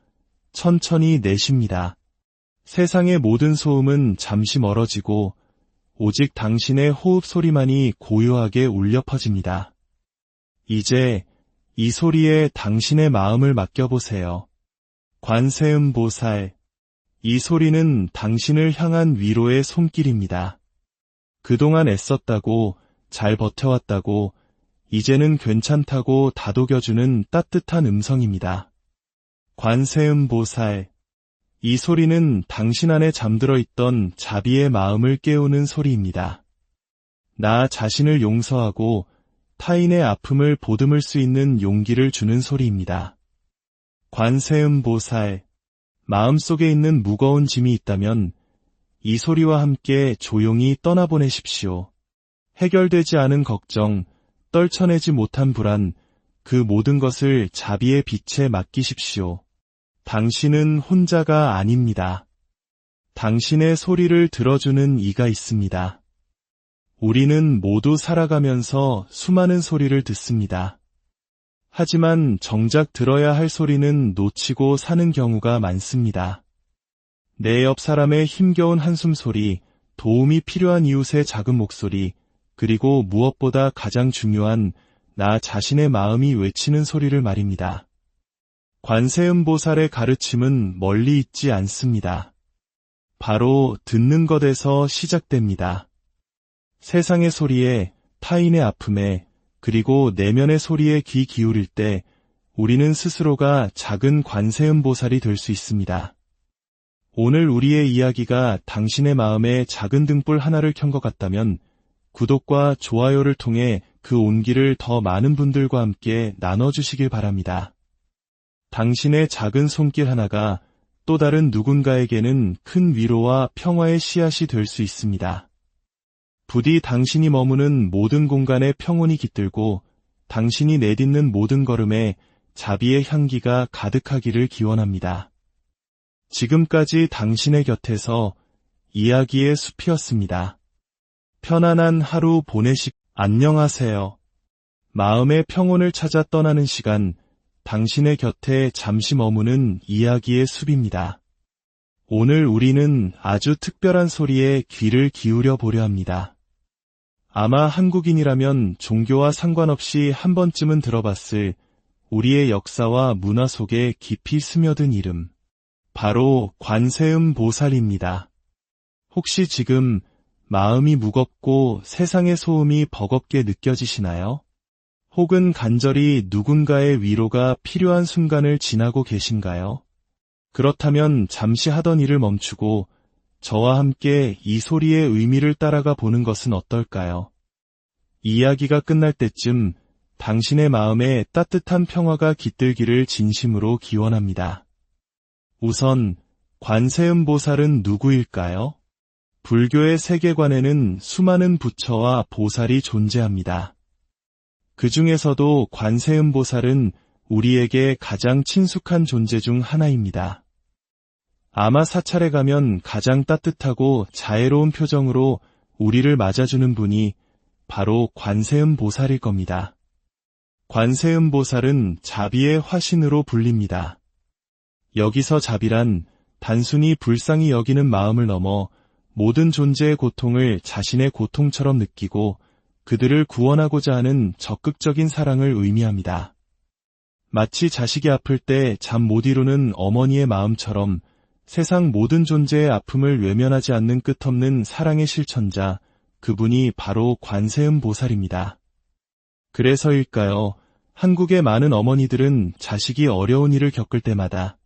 S1: 천천히 내쉽니다. 세상의 모든 소음은 잠시 멀어지고 오직 당신의 호흡 소리만이 고요하게 울려 퍼집니다. 이제 이 소리에 당신의 마음을 맡겨보세요. 관세음보살, 이 소리는 당신을 향한 위로의 손길입니다. 그동안 애썼다고, 잘 버텨왔다고, 이제는 괜찮다고 다독여주는 따뜻한 음성입니다. 관세음보살, 이 소리는 당신 안에 잠들어 있던 자비의 마음을 깨우는 소리입니다. 나 자신을 용서하고 타인의 아픔을 보듬을 수 있는 용기를 주는 소리입니다. 관세음보살, 마음속에 있는 무거운 짐이 있다면 이 소리와 함께 조용히 떠나보내십시오. 해결되지 않은 걱정, 떨쳐내지 못한 불안, 그 모든 것을 자비의 빛에 맡기십시오. 당신은 혼자가 아닙니다. 당신의 소리를 들어주는 이가 있습니다. 우리는 모두 살아가면서 수많은 소리를 듣습니다. 하지만 정작 들어야 할 소리는 놓치고 사는 경우가 많습니다. 내 옆 사람의 힘겨운 한숨 소리, 도움이 필요한 이웃의 작은 목소리, 그리고 무엇보다 가장 중요한 나 자신의 마음이 외치는 소리를 말입니다. 관세음보살의 가르침은 멀리 있지 않습니다. 바로 듣는 것에서 시작됩니다. 세상의 소리에, 타인의 아픔에, 그리고 내면의 소리에 귀 기울일 때 우리는 스스로가 작은 관세음보살이 될 수 있습니다. 오늘 우리의 이야기가 당신의 마음에 작은 등불 하나를 켠 것 같다면 구독과 좋아요를 통해 그 온기를 더 많은 분들과 함께 나눠주시길 바랍니다. 당신의 작은 손길 하나가 또 다른 누군가에게는 큰 위로와 평화의 씨앗이 될 수 있습니다. 부디 당신이 머무는 모든 공간에 평온이 깃들고 당신이 내딛는 모든 걸음에 자비의 향기가 가득하기를 기원합니다. 지금까지 당신의 곁에서 이야기의 숲이었습니다. 편안한 하루 안녕하세요. 마음의 평온을 찾아 떠나는 시간, 당신의 곁에 잠시 머무는 이야기의 숲입니다. 오늘 우리는 아주 특별한 소리에 귀를 기울여 보려 합니다. 아마 한국인이라면 종교와 상관없이 한 번쯤은 들어봤을 우리의 역사와 문화 속에 깊이 스며든 이름, 바로 관세음보살입니다. 혹시 지금 마음이 무겁고 세상의 소음이 버겁게 느껴지시나요? 혹은 간절히 누군가의 위로가 필요한 순간을 지나고 계신가요? 그렇다면 잠시 하던 일을 멈추고 저와 함께 이 소리의 의미를 따라가 보는 것은 어떨까요? 이야기가 끝날 때쯤 당신의 마음에 따뜻한 평화가 깃들기를 진심으로 기원합니다. 우선 관세음보살은 누구일까요? 불교의 세계관에는 수많은 부처와 보살이 존재합니다. 그 중에서도 관세음보살은 우리에게 가장 친숙한 존재 중 하나입니다. 아마 사찰에 가면 가장 따뜻하고 자애로운 표정으로 우리를 맞아주는 분이 바로 관세음보살일 겁니다. 관세음보살은 자비의 화신으로 불립니다. 여기서 자비란 단순히 불쌍히 여기는 마음을 넘어 모든 존재의 고통을 자신의 고통처럼 느끼고 그들을 구원하고자 하는 적극적인 사랑을 의미합니다. 마치 자식이 아플 때 잠 못 이루는 어머니의 마음처럼 세상 모든 존재의 아픔을 외면하지 않는 끝없는 사랑의 실천자, 그분이 바로 관세음보살입니다. 그래서일까요? 한국의 많은 어머니들은 자식이 어려운 일을 겪을 때마다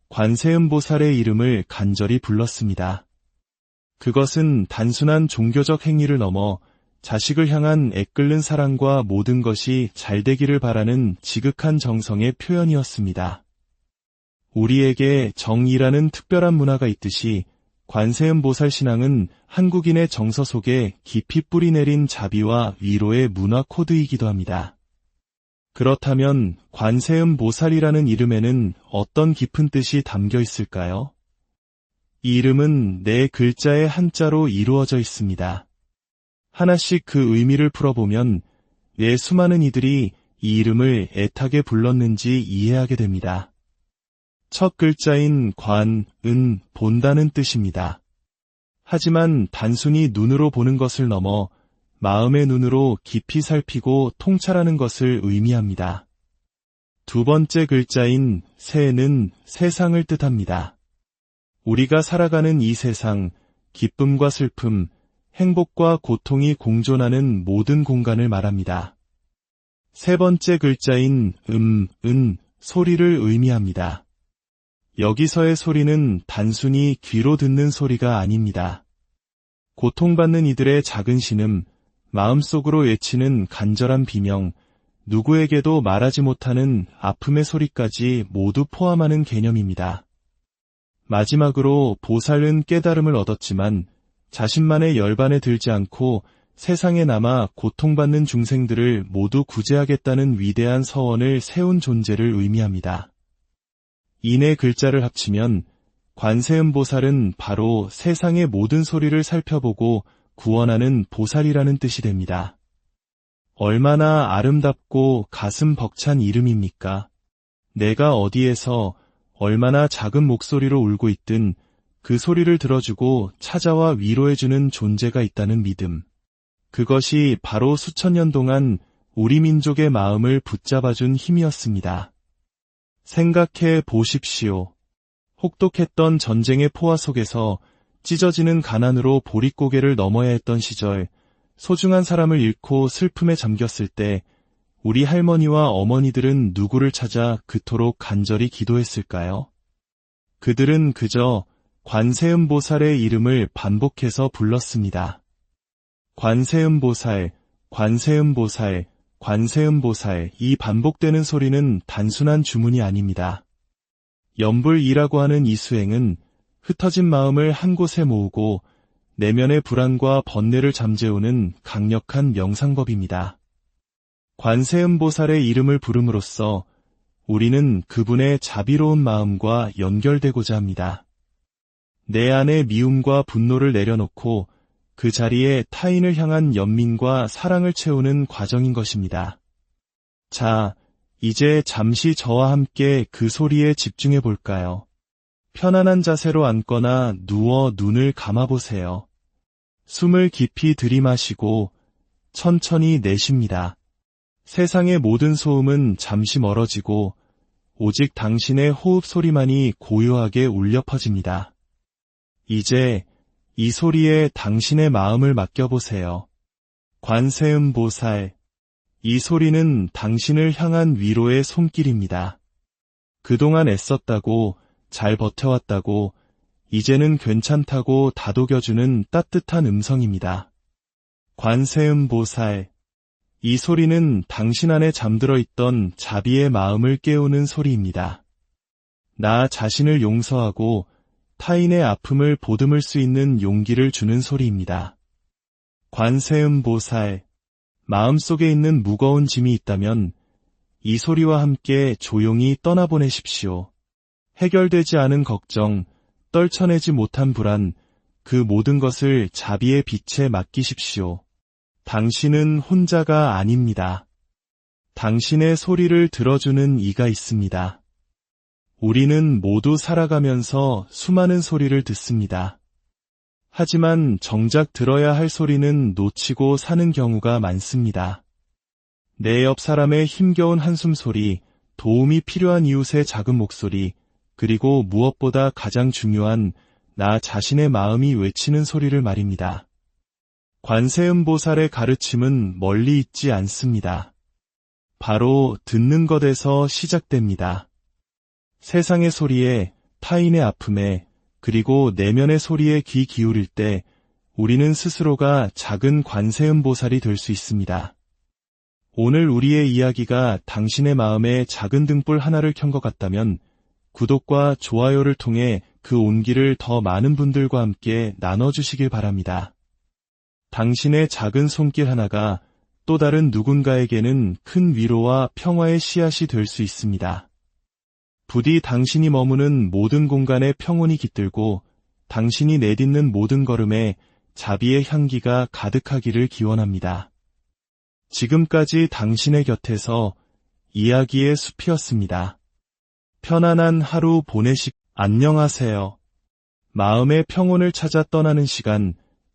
S1: 관세음보살의 이름을 간절히 불렀습니다. 그것은 단순한 종교적 행위를 넘어 자식을 향한 애끓는 사랑과 모든 것이 잘 되기를 바라는 지극한 정성의 표현이었습니다. 우리에게 정이라는 특별한 문화가 있듯이 관세음보살 신앙은 한국인의 정서 속에 깊이 뿌리내린 자비와 위로의 문화 코드이기도 합니다. 그렇다면 관세음보살이라는 이름에는 어떤 깊은 뜻이 담겨 있을까요? 이 이름은 네 글자의 한자로 이루어져 있습니다. 하나씩 그 의미를 풀어보면 왜 수많은 이들이 이 이름을 애타게 불렀는지 이해하게 됩니다. 첫 글자인 관은 본다는 뜻입니다. 하지만 단순히 눈으로 보는 것을 넘어 마음의 눈으로 깊이 살피고 통찰하는 것을 의미합니다. 두 번째 글자인 세는 세상을 뜻합니다. 우리가 살아가는 이 세상, 기쁨과 슬픔, 행복과 고통이 공존하는 모든 공간을 말합니다. 세 번째 글자인 은 소리를 의미합니다. 여기서의 소리는 단순히 귀로 듣는 소리가 아닙니다. 고통받는 이들의 작은 신음, 마음속으로 외치는 간절한 비명, 누구에게도 말하지 못하는 아픔의 소리까지 모두 포함하는 개념입니다. 마지막으로 보살은 깨달음을 얻었지만 자신만의 열반에 들지 않고 세상에 남아 고통받는 중생들을 모두 구제하겠다는 위대한 서원을 세운 존재를 의미합니다. 이 네 글자를 합치면 관세음보살은 바로 세상의 모든 소리를 살펴보고 구원하는 보살이라는 뜻이 됩니다. 얼마나 아름답고 가슴 벅찬 이름입니까? 내가 어디에서 얼마나 작은 목소리로 울고 있든 그 소리를 들어주고 찾아와 위로해주는 존재가 있다는 믿음. 그것이 바로 수천 년 동안 우리 민족의 마음을 붙잡아준 힘이었습니다. 생각해 보십시오. 혹독했던 전쟁의 포화 속에서 찢어지는 가난으로 보릿고개를 넘어야 했던 시절, 소중한 사람을 잃고 슬픔에 잠겼을 때 우리 할머니와 어머니들은 누구를 찾아 그토록 간절히 기도했을까요? 그들은 그저 관세음보살의 이름을 반복해서 불렀습니다. 관세음보살, 관세음보살, 관세음보살. 이 반복되는 소리는 단순한 주문이 아닙니다. 염불이라고 하는 이 수행은 흩어진 마음을 한 곳에 모으고 내면의 불안과 번뇌를 잠재우는 강력한 명상법입니다. 관세음보살의 이름을 부름으로써 우리는 그분의 자비로운 마음과 연결되고자 합니다. 내 안의 미움과 분노를 내려놓고 그 자리에 타인을 향한 연민과 사랑을 채우는 과정인 것입니다. 자, 이제 잠시 저와 함께 그 소리에 집중해 볼까요? 편안한 자세로 앉거나 누워 눈을 감아보세요. 숨을 깊이 들이마시고 천천히 내쉽니다. 세상의 모든 소음은 잠시 멀어지고 오직 당신의 호흡 소리만이 고요하게 울려 퍼집니다. 이제 이 소리에 당신의 마음을 맡겨보세요. 관세음보살. 이 소리는 당신을 향한 위로의 손길입니다. 그동안 애썼다고, 잘 버텨왔다고, 이제는 괜찮다고 다독여주는 따뜻한 음성입니다. 관세음보살. 이 소리는 당신 안에 잠들어 있던 자비의 마음을 깨우는 소리입니다. 나 자신을 용서하고 타인의 아픔을 보듬을 수 있는 용기를 주는 소리입니다. 관세음보살. 마음속에 있는 무거운 짐이 있다면 이 소리와 함께 조용히 떠나보내십시오. 해결되지 않은 걱정, 떨쳐내지 못한 불안, 그 모든 것을 자비의 빛에 맡기십시오. 당신은 혼자가 아닙니다. 당신의 소리를 들어주는 이가 있습니다. 우리는 모두 살아가면서 수많은 소리를 듣습니다. 하지만 정작 들어야 할 소리는 놓치고 사는 경우가 많습니다. 내 옆 사람의 힘겨운 한숨 소리, 도움이 필요한 이웃의 작은 목소리, 그리고 무엇보다 가장 중요한 나 자신의 마음이 외치는 소리를 말입니다. 관세음보살의 가르침은 멀리 있지 않습니다. 바로 듣는 것에서 시작됩니다. 세상의 소리에, 타인의 아픔에, 그리고 내면의 소리에 귀 기울일 때 우리는 스스로가 작은 관세음보살이 될 수 있습니다. 오늘 우리의 이야기가 당신의 마음에 작은 등불 하나를 켠 것 같다면 구독과 좋아요를 통해 그 온기를 더 많은 분들과 함께 나눠주시길 바랍니다. 당신의 작은 손길 하나가 또 다른 누군가에게는 큰 위로와 평화의 씨앗이 될 수 있습니다. 부디 당신이 머무는 모든 공간에 평온이 깃들고 당신이 내딛는 모든 걸음에 자비의 향기가 가득하기를 기원합니다. 지금까지 당신의 곁에서 이야기의 숲이었습니다. 편안한 하루 안녕하세요. 마음의 평온을 찾아 떠나는 시간,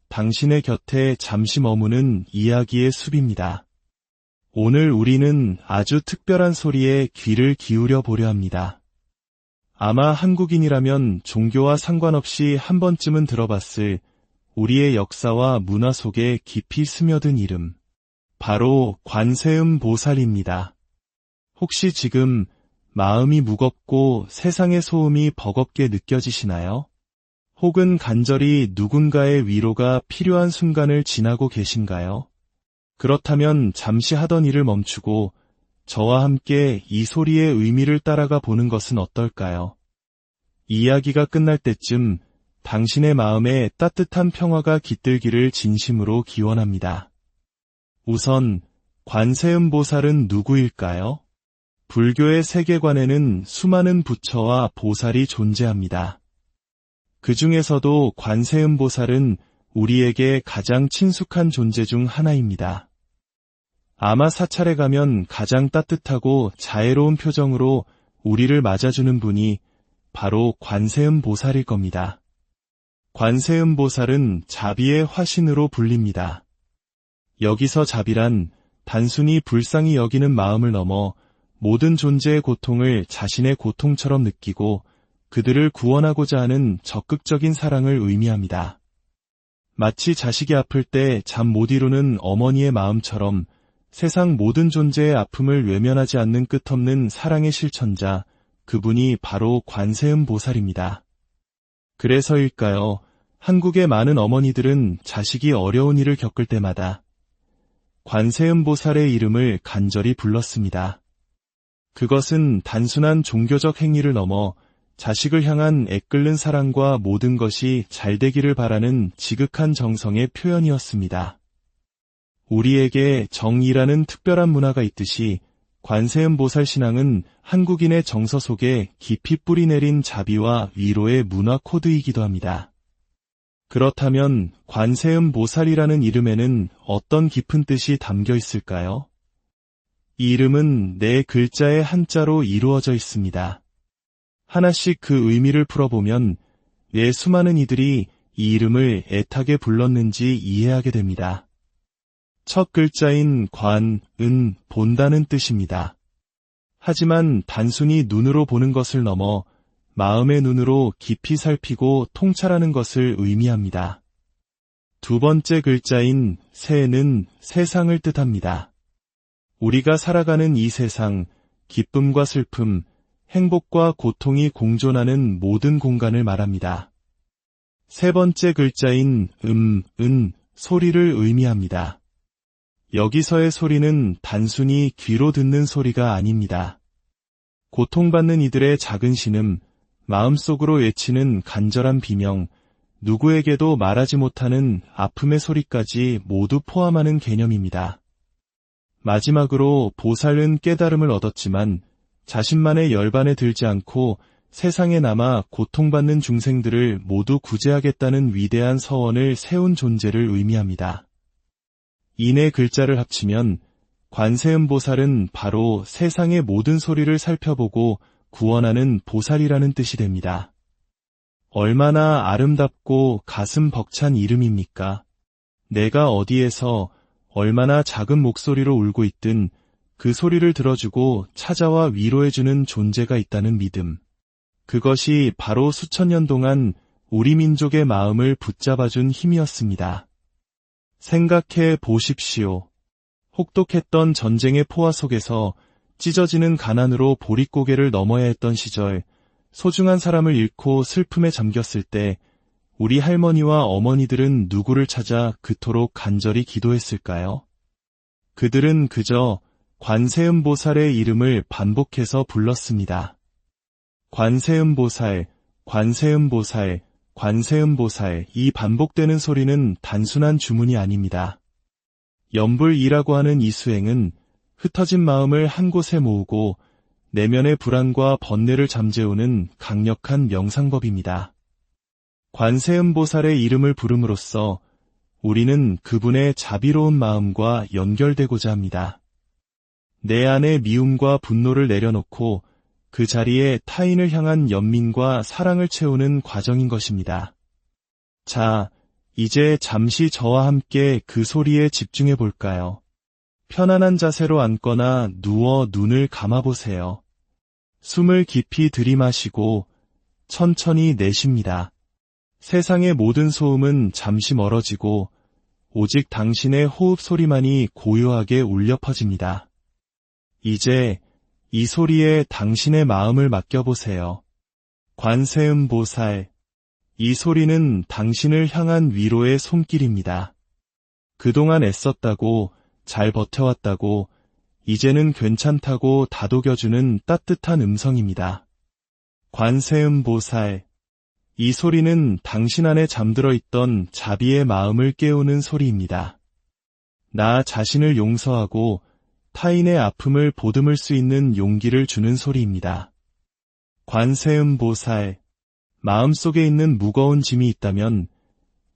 S1: 당신의 곁에 잠시 머무는 이야기의 숲입니다. 오늘 우리는 아주 특별한 소리에 귀를 기울여 보려 합니다. 아마 한국인이라면 종교와 상관없이 한 번쯤은 들어봤을 우리의 역사와 문화 속에 깊이 스며든 이름. 바로 관세음보살입니다. 혹시 지금 마음이 무겁고 세상의 소음이 버겁게 느껴지시나요? 혹은 간절히 누군가의 위로가 필요한 순간을 지나고 계신가요? 그렇다면 잠시 하던 일을 멈추고 저와 함께 이 소리의 의미를 따라가 보는 것은 어떨까요? 이야기가 끝날 때쯤 당신의 마음에 따뜻한 평화가 깃들기를 진심으로 기원합니다. 우선 관세음보살은 누구일까요? 불교의 세계관에는 수많은 부처와 보살이 존재합니다. 그 중에서도 관세음보살은 우리에게 가장 친숙한 존재 중 하나입니다. 아마 사찰에 가면 가장 따뜻하고 자애로운 표정으로 우리를 맞아주는 분이 바로 관세음보살일 겁니다. 관세음보살은 자비의 화신으로 불립니다. 여기서 자비란 단순히 불쌍히 여기는 마음을 넘어 모든 존재의 고통을 자신의 고통처럼 느끼고 그들을 구원하고자 하는 적극적인 사랑을 의미합니다. 마치 자식이 아플 때 잠 못 이루는 어머니의 마음처럼 세상 모든 존재의 아픔을 외면하지 않는 끝없는 사랑의 실천자, 그분이 바로 관세음보살입니다. 그래서일까요? 한국의 많은 어머니들은 자식이 어려운 일을 겪을 때마다 관세음보살의 이름을 간절히 불렀습니다. 그것은 단순한 종교적 행위를 넘어 자식을 향한 애끓는 사랑과 모든 것이 잘되기를 바라는 지극한 정성의 표현이었습니다. 우리에게 정이라는 특별한 문화가 있듯이 관세음보살 신앙은 한국인의 정서 속에 깊이 뿌리내린 자비와 위로의 문화 코드이기도 합니다. 그렇다면 관세음보살이라는 이름에는 어떤 깊은 뜻이 담겨 있을까요? 이 이름은 네 글자의 한자로 이루어져 있습니다. 하나씩 그 의미를 풀어보면 왜 수많은 이들이 이 이름을 애타게 불렀는지 이해하게 됩니다. 첫 글자인 관, 은, 본다는 뜻입니다. 하지만 단순히 눈으로 보는 것을 넘어 마음의 눈으로 깊이 살피고 통찰하는 것을 의미합니다. 두 번째 글자인 세는 세상을 뜻합니다. 우리가 살아가는 이 세상, 기쁨과 슬픔, 행복과 고통이 공존하는 모든 공간을 말합니다. 세 번째 글자인 은, 소리를 의미합니다. 여기서의 소리는 단순히 귀로 듣는 소리가 아닙니다. 고통받는 이들의 작은 신음, 마음속으로 외치는 간절한 비명, 누구에게도 말하지 못하는 아픔의 소리까지 모두 포함하는 개념입니다. 마지막으로 보살은 깨달음을 얻었지만 자신만의 열반에 들지 않고 세상에 남아 고통받는 중생들을 모두 구제하겠다는 위대한 서원을 세운 존재를 의미합니다. 이 네 글자를 합치면 관세음보살은 바로 세상의 모든 소리를 살펴보고 구원하는 보살이라는 뜻이 됩니다. 얼마나 아름답고 가슴 벅찬 이름입니까? 내가 어디에서 얼마나 작은 목소리로 울고 있든 그 소리를 들어주고 찾아와 위로해주는 존재가 있다는 믿음. 그것이 바로 수천 년 동안 우리 민족의 마음을 붙잡아준 힘이었습니다. 생각해 보십시오. 혹독했던 전쟁의 포화 속에서 찢어지는 가난으로 보릿고개를 넘어야 했던 시절, 소중한 사람을 잃고 슬픔에 잠겼을 때 우리 할머니와 어머니들은 누구를 찾아 그토록 간절히 기도했을까요? 그들은 그저 관세음보살의 이름을 반복해서 불렀습니다. 관세음보살, 관세음보살, 관세음보살, 이 반복되는 소리는 단순한 주문이 아닙니다. 염불이라고 하는 이 수행은 흩어진 마음을 한 곳에 모으고 내면의 불안과 번뇌를 잠재우는 강력한 명상법입니다. 관세음보살의 이름을 부름으로써 우리는 그분의 자비로운 마음과 연결되고자 합니다. 내 안의 미움과 분노를 내려놓고 그 자리에 타인을 향한 연민과 사랑을 채우는 과정인 것입니다. 자, 이제 잠시 저와 함께 그 소리에 집중해 볼까요? 편안한 자세로 앉거나 누워 눈을 감아보세요. 숨을 깊이 들이마시고 천천히 내쉽니다. 세상의 모든 소음은 잠시 멀어지고 오직 당신의 호흡 소리만이 고요하게 울려 퍼집니다. 이제 이 소리에 당신의 마음을 맡겨보세요. 관세음보살, 이 소리는 당신을 향한 위로의 손길입니다. 그동안 애썼다고, 잘 버텨왔다고, 이제는 괜찮다고 다독여주는 따뜻한 음성입니다. 관세음보살, 이 소리는 당신 안에 잠들어 있던 자비의 마음을 깨우는 소리입니다. 나 자신을 용서하고 타인의 아픔을 보듬을 수 있는 용기를 주는 소리입니다. 관세음보살, 마음속에 있는 무거운 짐이 있다면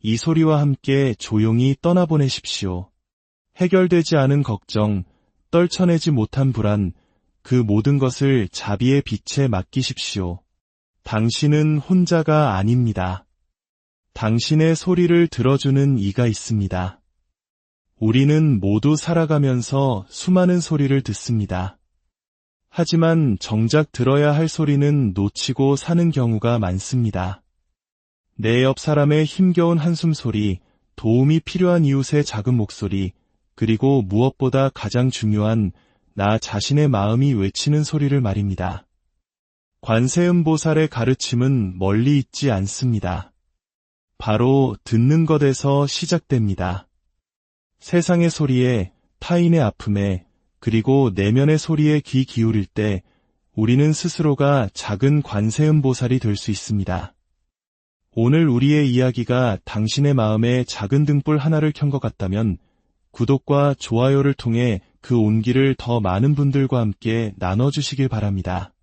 S1: 이 소리와 함께 조용히 떠나보내십시오. 해결되지 않은 걱정, 떨쳐내지 못한 불안, 그 모든 것을 자비의 빛에 맡기십시오. 당신은 혼자가 아닙니다. 당신의 소리를 들어주는 이가 있습니다. 우리는 모두 살아가면서 수많은 소리를 듣습니다. 하지만 정작 들어야 할 소리는 놓치고 사는 경우가 많습니다. 내 옆 사람의 힘겨운 한숨 소리, 도움이 필요한 이웃의 작은 목소리, 그리고 무엇보다 가장 중요한 나 자신의 마음이 외치는 소리를 말입니다. 관세음보살의 가르침은 멀리 있지 않습니다. 바로 듣는 것에서 시작됩니다. 세상의 소리에, 타인의 아픔에, 그리고 내면의 소리에 귀 기울일 때 우리는 스스로가 작은 관세음보살이 될 수 있습니다. 오늘 우리의 이야기가 당신의 마음에 작은 등불 하나를 켠 것 같다면 구독과 좋아요를 통해 그 온기를 더 많은 분들과 함께 나눠주시길 바랍니다.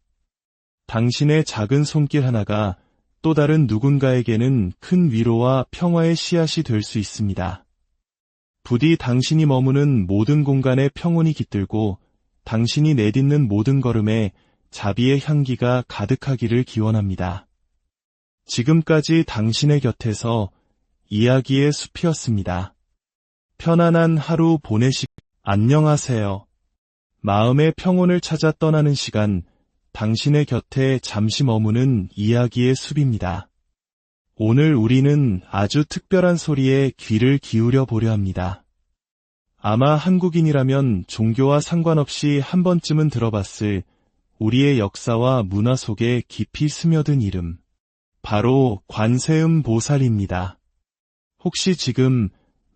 S1: 당신의 작은 손길 하나가 또 다른 누군가에게는 큰 위로와 평화의 씨앗이 될 수 있습니다. 부디 당신이 머무는 모든 공간에 평온이 깃들고 당신이 내딛는 모든 걸음에 자비의 향기가 가득하기를 기원합니다. 지금까지 당신의 곁에서 이야기의 숲이었습니다. 편안한 하루 안녕하세요. 마음의 평온을 찾아 떠나는 시간, 당신의 곁에 잠시 머무는 이야기의 숲입니다. 오늘 우리는 아주 특별한 소리에 귀를 기울여 보려 합니다. 아마 한국인이라면 종교와 상관없이 한 번쯤은 들어봤을 우리의 역사와 문화 속에 깊이 스며든 이름, 바로 관세음보살입니다. 혹시 지금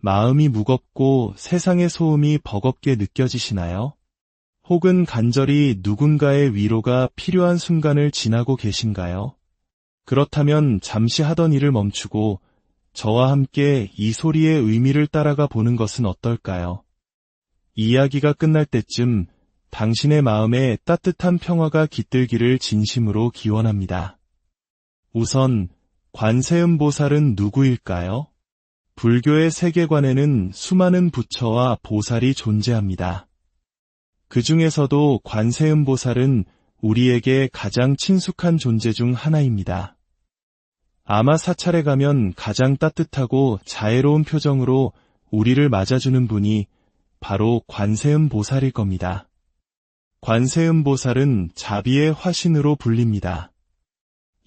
S1: 마음이 무겁고 세상의 소음이 버겁게 느껴지시나요? 혹은 간절히 누군가의 위로가 필요한 순간을 지나고 계신가요? 그렇다면 잠시 하던 일을 멈추고 저와 함께 이 소리의 의미를 따라가 보는 것은 어떨까요? 이야기가 끝날 때쯤 당신의 마음에 따뜻한 평화가 깃들기를 진심으로 기원합니다. 우선 관세음보살은 누구일까요? 불교의 세계관에는 수많은 부처와 보살이 존재합니다. 그 중에서도 관세음보살은 우리에게 가장 친숙한 존재 중 하나입니다. 아마 사찰에 가면 가장 따뜻하고 자애로운 표정으로 우리를 맞아주는 분이 바로 관세음보살일 겁니다. 관세음보살은 자비의 화신으로 불립니다.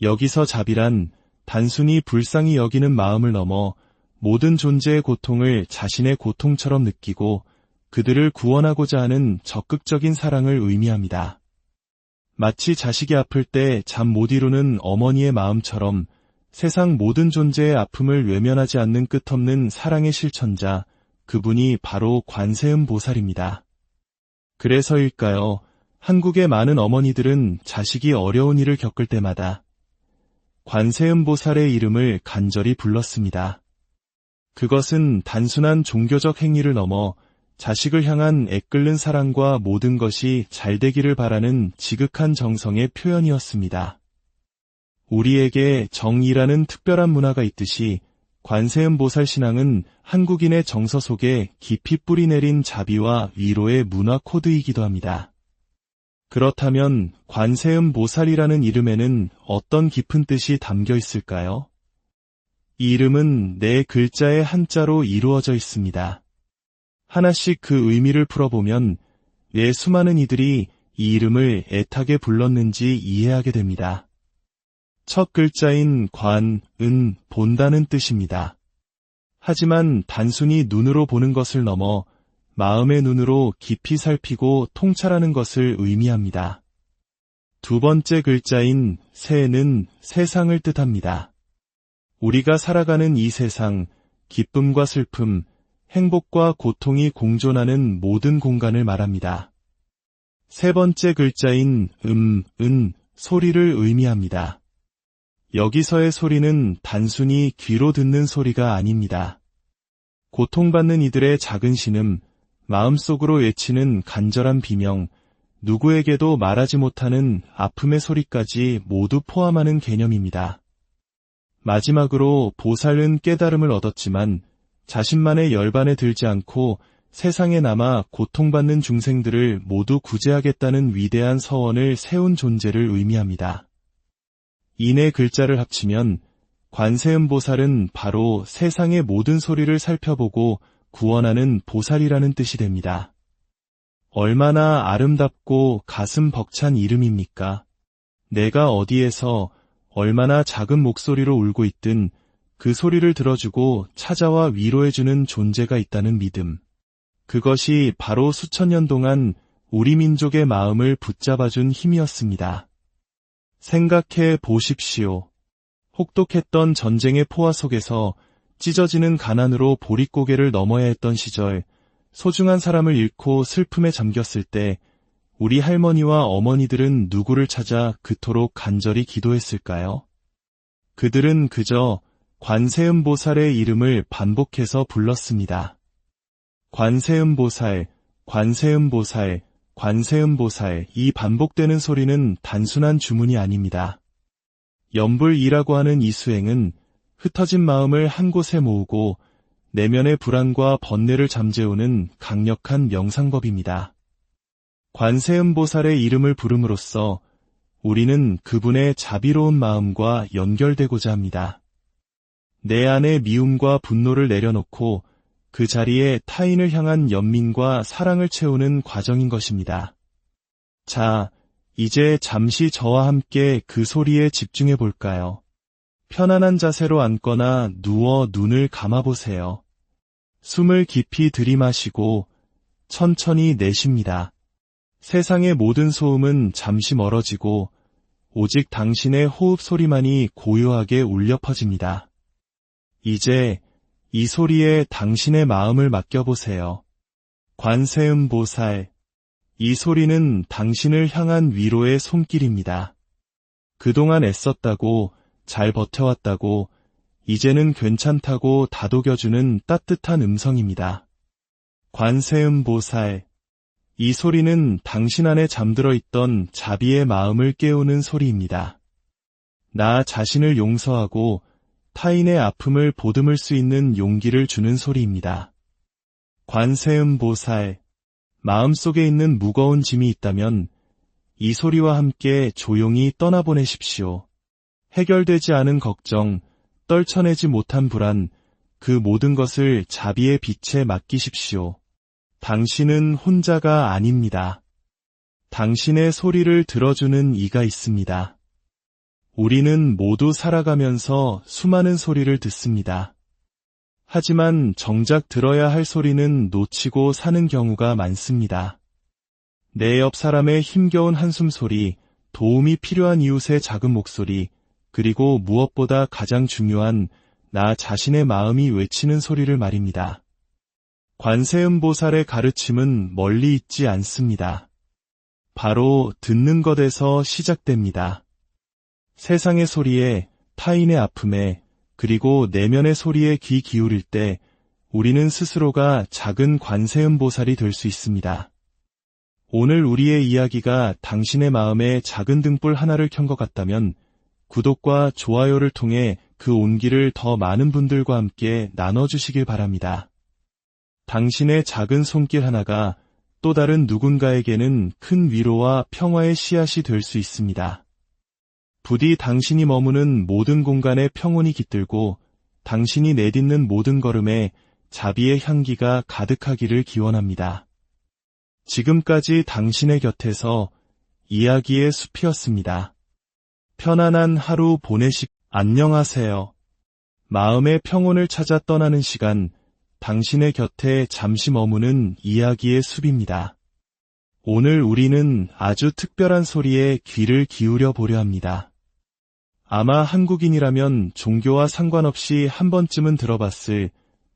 S1: 여기서 자비란 단순히 불쌍히 여기는 마음을 넘어 모든 존재의 고통을 자신의 고통처럼 느끼고 그들을 구원하고자 하는 적극적인 사랑을 의미합니다. 마치 자식이 아플 때 잠 못 이루는 어머니의 마음처럼 세상 모든 존재의 아픔을 외면하지 않는 끝없는 사랑의 실천자, 그분이 바로 관세음보살입니다. 그래서일까요? 한국의 많은 어머니들은 자식이 어려운 일을 겪을 때마다 관세음보살의 이름을 간절히 불렀습니다. 그것은 단순한 종교적 행위를 넘어 자식을 향한 애끓는 사랑과 모든 것이 잘 되기를 바라는 지극한 정성의 표현이었습니다. 우리에게 정이라는 특별한 문화가 있듯이 관세음보살 신앙은 한국인의 정서 속에 깊이 뿌리내린 자비와 위로의 문화 코드이기도 합니다. 그렇다면 관세음보살이라는 이름에는 어떤 깊은 뜻이 담겨 있을까요? 이 이름은 네 글자의 한자로 이루어져 있습니다. 하나씩 그 의미를 풀어보면 왜 수많은 이들이 이 이름을 애타게 불렀는지 이해하게 됩니다. 첫 글자인 관, 은, 본다는 뜻입니다. 하지만 단순히 눈으로 보는 것을 넘어 마음의 눈으로 깊이 살피고 통찰하는 것을 의미합니다. 두 번째 글자인 세는 세상을 뜻합니다. 우리가 살아가는 이 세상, 기쁨과 슬픔, 행복과 고통이 공존하는 모든 공간을 말합니다. 세 번째 글자인 은, 소리를 의미합니다. 여기서의 소리는 단순히 귀로 듣는 소리가 아닙니다. 고통받는 이들의 작은 신음, 마음속으로 외치는 간절한 비명, 누구에게도 말하지 못하는 아픔의 소리까지 모두 포함하는 개념입니다. 마지막으로 보살은 깨달음을 얻었지만 자신만의 열반에 들지 않고 세상에 남아 고통받는 중생들을 모두 구제하겠다는 위대한 서원을 세운 존재를 의미합니다. 이 네 글자를 합치면 관세음보살은 바로 세상의 모든 소리를 살펴보고 구원하는 보살이라는 뜻이 됩니다. 얼마나 아름답고 가슴 벅찬 이름입니까? 내가 어디에서 얼마나 작은 목소리로 울고 있든 그 소리를 들어주고 찾아와 위로해주는 존재가 있다는 믿음. 그것이 바로 수천 년 동안 우리 민족의 마음을 붙잡아준 힘이었습니다. 생각해 보십시오. 혹독했던 전쟁의 포화 속에서 찢어지는 가난으로 보릿고개를 넘어야 했던 시절, 소중한 사람을 잃고 슬픔에 잠겼을 때 우리 할머니와 어머니들은 누구를 찾아 그토록 간절히 기도했을까요? 그들은 그저 관세음보살의 이름을 반복해서 불렀습니다. 관세음보살, 관세음보살, 관세음보살. 이 반복되는 소리는 단순한 주문이 아닙니다. 염불이라고 하는 이 수행은 흩어진 마음을 한 곳에 모으고 내면의 불안과 번뇌를 잠재우는 강력한 명상법입니다. 관세음보살의 이름을 부름으로써 우리는 그분의 자비로운 마음과 연결되고자 합니다. 내 안의 미움과 분노를 내려놓고 그 자리에 타인을 향한 연민과 사랑을 채우는 과정인 것입니다. 자, 이제 잠시 저와 함께 그 소리에 집중해 볼까요? 편안한 자세로 앉거나 누워 눈을 감아보세요. 숨을 깊이 들이마시고 천천히 내쉽니다. 세상의 모든 소음은 잠시 멀어지고 오직 당신의 호흡 소리만이 고요하게 울려 퍼집니다. 이제 이 소리에 당신의 마음을 맡겨보세요. 관세음보살. 이 소리는 당신을 향한 위로의 손길입니다. 그동안 애썼다고, 잘 버텨왔다고, 이제는 괜찮다고 다독여주는 따뜻한 음성입니다. 관세음보살. 이 소리는 당신 안에 잠들어 있던 자비의 마음을 깨우는 소리입니다. 나 자신을 용서하고 타인의 아픔을 보듬을 수 있는 용기를 주는 소리입니다. 관세음보살. 마음속에 있는 무거운 짐이 있다면 이 소리와 함께 조용히 떠나보내십시오. 해결되지 않은 걱정, 떨쳐내지 못한 불안, 그 모든 것을 자비의 빛에 맡기십시오. 당신은 혼자가 아닙니다. 당신의 소리를 들어주는 이가 있습니다. 우리는 모두 살아가면서 수많은 소리를 듣습니다. 하지만 정작 들어야 할 소리는 놓치고 사는 경우가 많습니다. 내 옆 사람의 힘겨운 한숨 소리, 도움이 필요한 이웃의 작은 목소리, 그리고 무엇보다 가장 중요한 나 자신의 마음이 외치는 소리를 말입니다. 관세음보살의 가르침은 멀리 있지 않습니다. 바로 듣는 것에서 시작됩니다. 세상의 소리에, 타인의 아픔에, 그리고 내면의 소리에 귀 기울일 때 우리는 스스로가 작은 관세음보살이 될 수 있습니다. 오늘 우리의 이야기가 당신의 마음에 작은 등불 하나를 켠 것 같다면 구독과 좋아요를 통해 그 온기를 더 많은 분들과 함께 나눠주시길 바랍니다. 당신의 작은 손길 하나가 또 다른 누군가에게는 큰 위로와 평화의 씨앗이 될 수 있습니다. 부디 당신이 머무는 모든 공간에 평온이 깃들고 당신이 내딛는 모든 걸음에 자비의 향기가 가득하기를 기원합니다. 지금까지 당신의 곁에서 이야기의 숲이었습니다. 편안한 하루 안녕하세요. 마음의 평온을 찾아 떠나는 시간, 당신의 곁에 잠시 머무는 이야기의 숲입니다. 오늘 우리는 아주 특별한 소리에 귀를 기울여 보려 합니다. 아마 한국인이라면 종교와 상관없이 한 번쯤은 들어봤을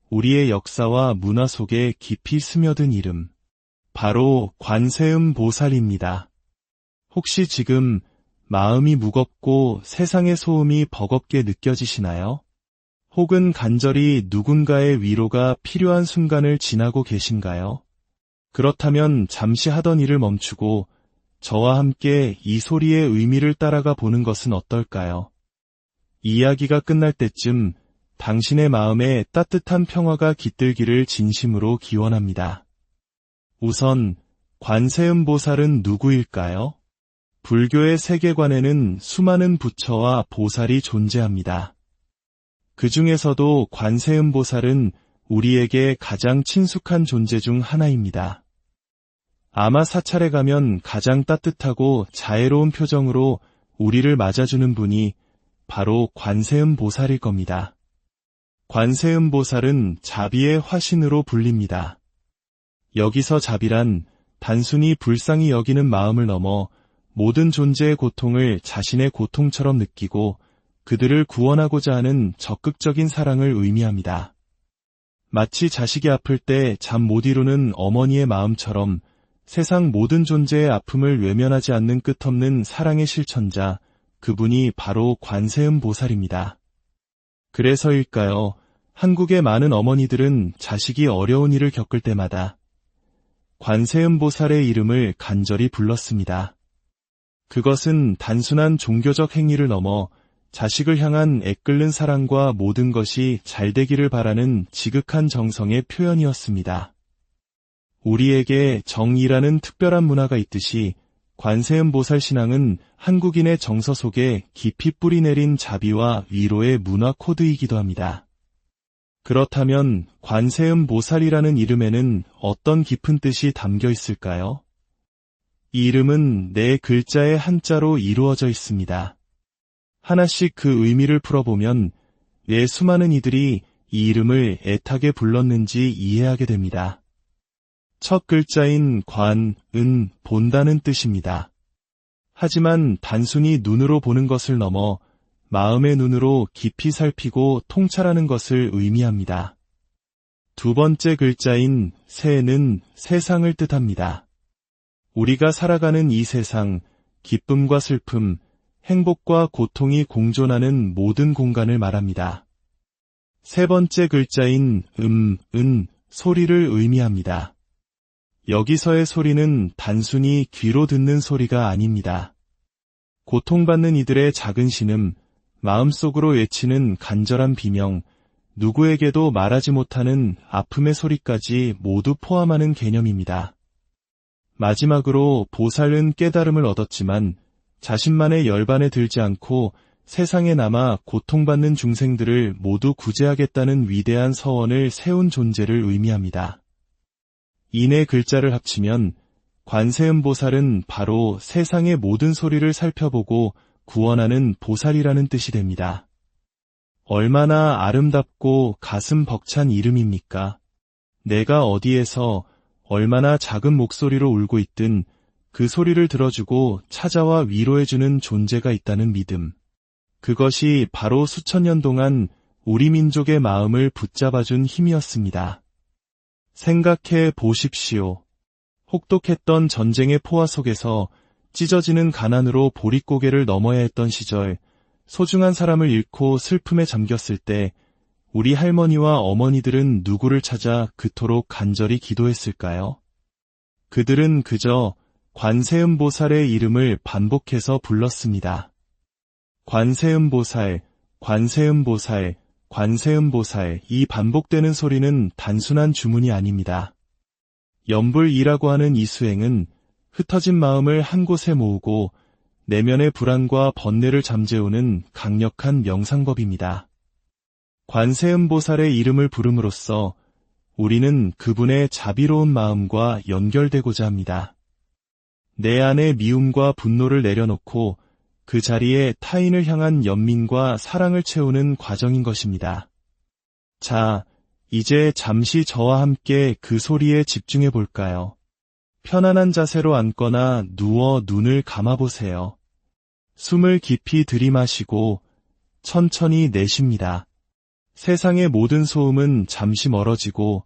S1: 우리의 역사와 문화 속에 깊이 스며든 이름. 바로 관세음보살입니다. 혹시 지금 마음이 무겁고 세상의 소음이 버겁게 느껴지시나요? 혹은 간절히 누군가의 위로가 필요한 순간을 지나고 계신가요? 그렇다면 잠시 하던 일을 멈추고 저와 함께 이 소리의 의미를 따라가 보는 것은 어떨까요? 이야기가 끝날 때쯤 당신의 마음에 따뜻한 평화가 깃들기를 진심으로 기원합니다. 우선 관세음보살은 누구일까요? 불교의 세계관에는 수많은 부처와 보살이 존재합니다. 그 중에서도 관세음보살은 우리에게 가장 친숙한 존재 중 하나입니다. 아마 사찰에 가면 가장 따뜻하고 자애로운 표정으로 우리를 맞아주는 분이 바로 관세음보살일 겁니다. 관세음보살은 자비의 화신으로 불립니다. 여기서 자비란 단순히 불쌍히 여기는 마음을 넘어 모든 존재의 고통을 자신의 고통처럼 느끼고 그들을 구원하고자 하는 적극적인 사랑을 의미합니다. 마치 자식이 아플 때 잠 못 이루는 어머니의 마음처럼 세상 모든 존재의 아픔을 외면하지 않는 끝없는 사랑의 실천자, 그분이 바로 관세음 보살입니다. 그래서일까요? 한국의 많은 어머니들은 자식이 어려운 일을 겪을 때마다 관세음 보살의 이름을 간절히 불렀습니다. 그것은 단순한 종교적 행위를 넘어 자식을 향한 애끓는 사랑과 모든 것이 잘 되기를 바라는 지극한 정성의 표현이었습니다. 우리에게 정이라는 특별한 문화가 있듯이 관세음 보살 신앙은 한국인의 정서 속에 깊이 뿌리내린 자비와 위로의 문화 코드이기도 합니다. 그렇다면 관세음 보살이라는 이름에는 어떤 깊은 뜻이 담겨 있을까요? 이 이름은 네 글자의 한자로 이루어져 있습니다. 하나씩 그 의미를 풀어보면 왜 수많은 이들이 이 이름을 애타게 불렀는지 이해하게 됩니다. 첫 글자인 관, 은, 본다는 뜻입니다. 하지만 단순히 눈으로 보는 것을 넘어 마음의 눈으로 깊이 살피고 통찰하는 것을 의미합니다. 두 번째 글자인 세는 세상을 뜻합니다. 우리가 살아가는 이 세상, 기쁨과 슬픔, 행복과 고통이 공존하는 모든 공간을 말합니다. 세 번째 글자인 은, 소리를 의미합니다. 여기서의 소리는 단순히 귀로 듣는 소리가 아닙니다. 고통받는 이들의 작은 신음, 마음속으로 외치는 간절한 비명, 누구에게도 말하지 못하는 아픔의 소리까지 모두 포함하는 개념입니다. 마지막으로 보살은 깨달음을 얻었지만 자신만의 열반에 들지 않고 세상에 남아 고통받는 중생들을 모두 구제하겠다는 위대한 서원을 세운 존재를 의미합니다. 이 네 글자를 합치면 관세음 보살은 바로 세상의 모든 소리를 살펴보고 구원하는 보살이라는 뜻이 됩니다. 얼마나 아름답고 가슴 벅찬 이름입니까? 내가 어디에서 얼마나 작은 목소리로 울고 있든 그 소리를 들어주고 찾아와 위로해주는 존재가 있다는 믿음. 그것이 바로 수천 년 동안 우리 민족의 마음을 붙잡아준 힘이었습니다. 생각해 보십시오. 혹독했던 전쟁의 포화 속에서 찢어지는 가난으로 보릿고개를 넘어야 했던 시절, 소중한 사람을 잃고 슬픔에 잠겼을 때 우리 할머니와 어머니들은 누구를 찾아 그토록 간절히 기도했을까요? 그들은 그저 관세음 보살의 이름을 반복해서 불렀습니다. 관세음 보살, 관세음 보살, 관세음 보살, 이 반복되는 소리는 단순한 주문이 아닙니다. 염불이라고 하는 이 수행은 흩어진 마음을 한 곳에 모으고 내면의 불안과 번뇌를 잠재우는 강력한 명상법입니다. 관세음 보살의 이름을 부름으로써 우리는 그분의 자비로운 마음과 연결되고자 합니다. 내 안의 미움과 분노를 내려놓고 그 자리에 타인을 향한 연민과 사랑을 채우는 과정인 것입니다. 자, 이제 잠시 저와 함께 그 소리에 집중해 볼까요? 편안한 자세로 앉거나 누워 눈을 감아보세요. 숨을 깊이 들이마시고 천천히 내쉽니다. 세상의 모든 소음은 잠시 멀어지고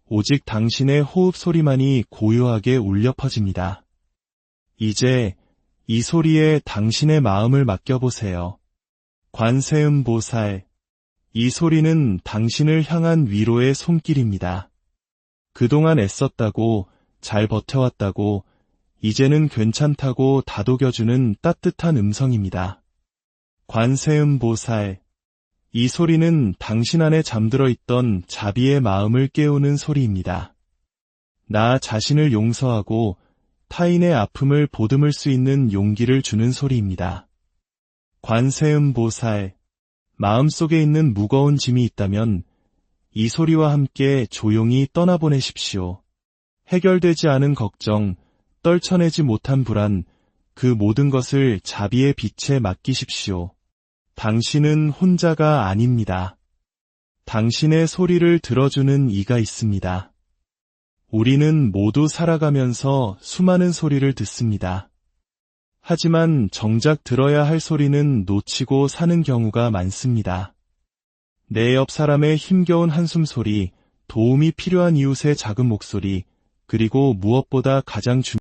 S1: 오직 당신의 호흡 소리만이 고요하게 울려 퍼집니다. 이제 이 소리에 당신의 마음을 맡겨보세요. 관세음 보살, 이 소리는 당신을 향한 위로의 손길입니다. 그동안 애썼다고, 잘 버텨왔다고, 이제는 괜찮다고 다독여주는 따뜻한 음성입니다. 관세음 보살, 이 소리는 당신 안에 잠들어 있던 자비의 마음을 깨우는 소리입니다. 나 자신을 용서하고 타인의 아픔을 보듬을 수 있는 용기를 주는 소리입니다. 관세음 보살, 마음속에 있는 무거운 짐이 있다면 이 소리와 함께 조용히 떠나보내십시오. 해결되지 않은 걱정, 떨쳐내지 못한 불안, 그 모든 것을 자비의 빛에 맡기십시오. 당신은 혼자가 아닙니다. 당신의 소리를 들어주는 이가 있습니다. 우리는 모두 살아가면서 수많은 소리를 듣습니다. 하지만 정작 들어야 할 소리는 놓치고 사는 경우가 많습니다. 내 옆 사람의 힘겨운 한숨 소리, 도움이 필요한 이웃의 작은 목소리, 그리고 무엇보다 가장 중요한